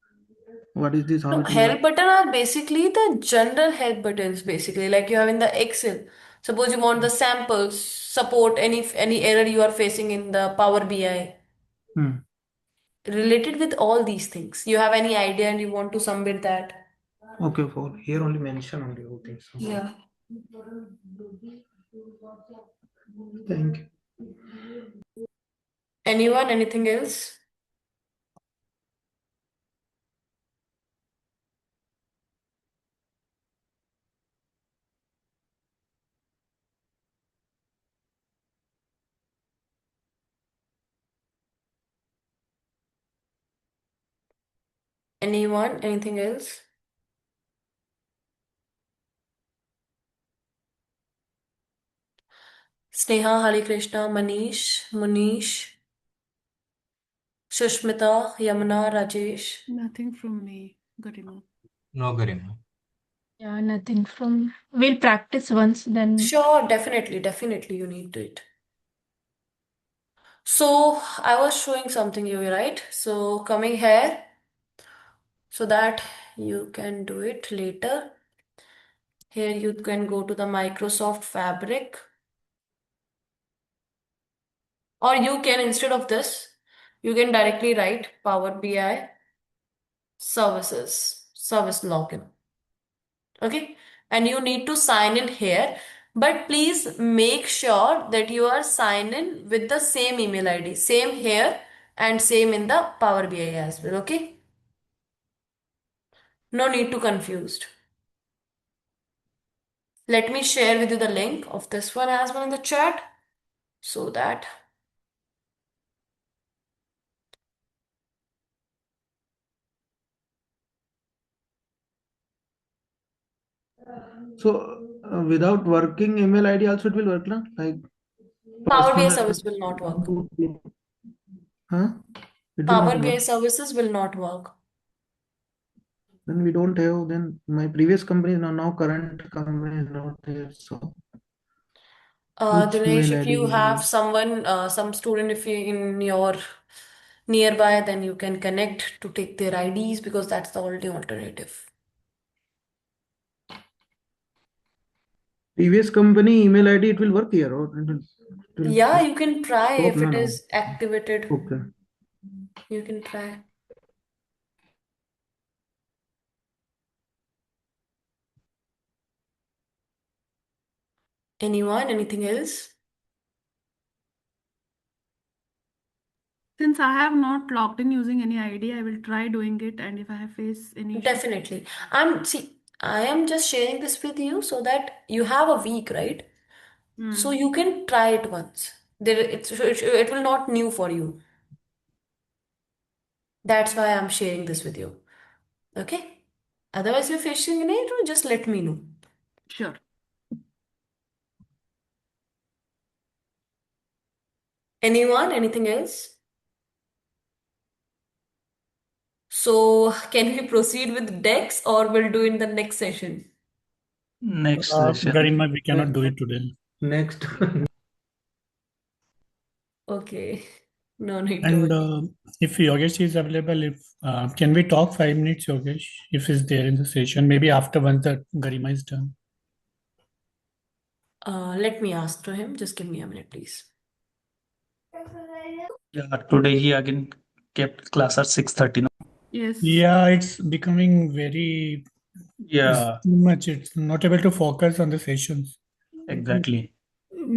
What is this? How No, it will work? help button are basically the general help buttons, basically, like you have in the Excel. Suppose you want the samples, support any error you are facing in the Power BI. Hmm. Related with all these things. You have any idea and you want to submit that. Okay, for here only mention only all things. Yeah. Thank you. Anyone, anything else? Anyone, anything else? Sneha, Hari Krishna, Manish, Munish, Shushmita, Yamuna, Rajesh. Nothing from me, Garima. No, Garima. Yeah, nothing from. We'll practice once, then. Sure, definitely you need it. So I was showing something you, right? So coming here so that you can do it later. Here you can go to the Microsoft Fabric, or you can, instead of this, you can directly write Power BI service login. Okay, and you need to sign in here, but please make sure that you are signed in with the same email ID, same here and same in the Power BI as well. Okay, no need to confused. Let me share with you the link of this one as well in the chat so that So without working email ID also it will work, na? Like Power BI personal. service will not work. Huh? It will Power not BI work. services will not work. Then we don't have. Then my previous company now current company is not there. So which Dinesh, email if ID you will have use? someone, some student, if you in your nearby, then you can connect to take their IDs because that's the only alternative. Previous company email ID it will work here or it will Yeah, you can try stop if no it now. is activated. Okay. You can try. Anyone, anything else? Since I have not logged in using any ID, I will try doing it. And if I have face any issue, Definitely. I am just sharing this with you so that you have a week, right? So you can try it once. It will not new for you. That's why I'm sharing this with you. Okay? Otherwise, if you're facing any issue, just let me know. sure. Anyone, anything else? So can we proceed with Dex or we'll do in the next session? Next session. Garima, we cannot do it today. Next. Okay. No need to And worry. if Yogesh is available, if can we talk 5 minutes, Yogesh, if he's there in the session, maybe after once the Garima is done. Let me ask to him. Just give me a minute, please. Yeah, today he again kept class at 6:30. Yes. Yeah, it's becoming very Yeah, too much. It's not able to focus on the sessions. exactly.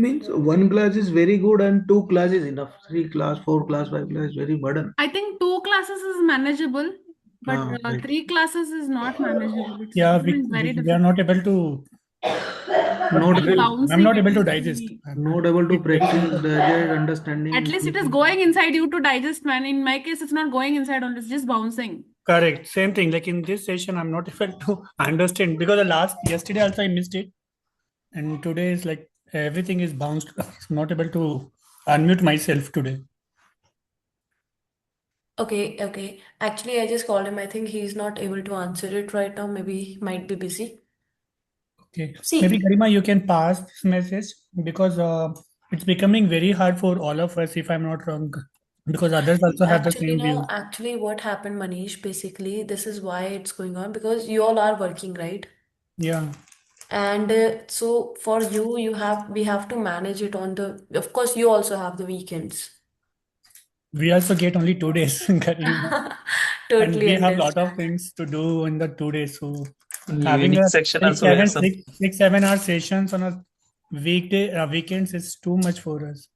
Means one class is very good and two class is enough. Three class, four class, five class is very burden. I think 2 classes is manageable, but Right. 3 classes is not manageable. It's Yeah, becoming very we are difficult. not able to. Not Just able, I'm bouncing not at able to least digest. not able to practice the understanding. at least it is going inside you to digest, man. In my case, it's not going inside only, it's just bouncing. Correct. Same thing. Like in this session, I'm not able to understand because yesterday also I missed it, and today is like everything is bounced. I'm not able to unmute myself today. Okay, okay. Actually, I just called him. I think he's not able to answer it right now. Maybe he might be busy. Okay. Maybe See, Garima, you can pass this message because it's becoming very hard for all of us, if I'm not wrong, because others also have the actually, same no, view. actually, what happened, Manish, basically, this is why it's going on because you all are working, right? Yeah. And so for you, we have to manage it on of course, you also have the weekends. We also get only 2 days, Garima, and Totally we have lot understand. of things to do in the 2 days. So having Evening a section six, also we have seven, some. 6, 7 hour sessions on a weekends is too much for us.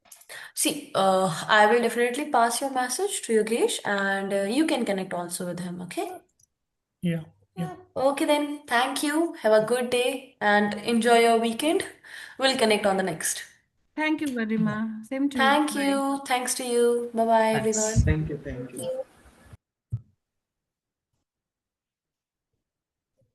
See, I will definitely pass your message to Yogesh and you can connect also with him, okay? Yeah. Yeah. Okay then, thank you. Have a good day and enjoy your weekend. We'll connect on the next. Thank you, Yeah. Garima. Same to you. Thank Bye. you. Thanks to you. Bye bye, Thanks. everyone. Thank you. Thank you.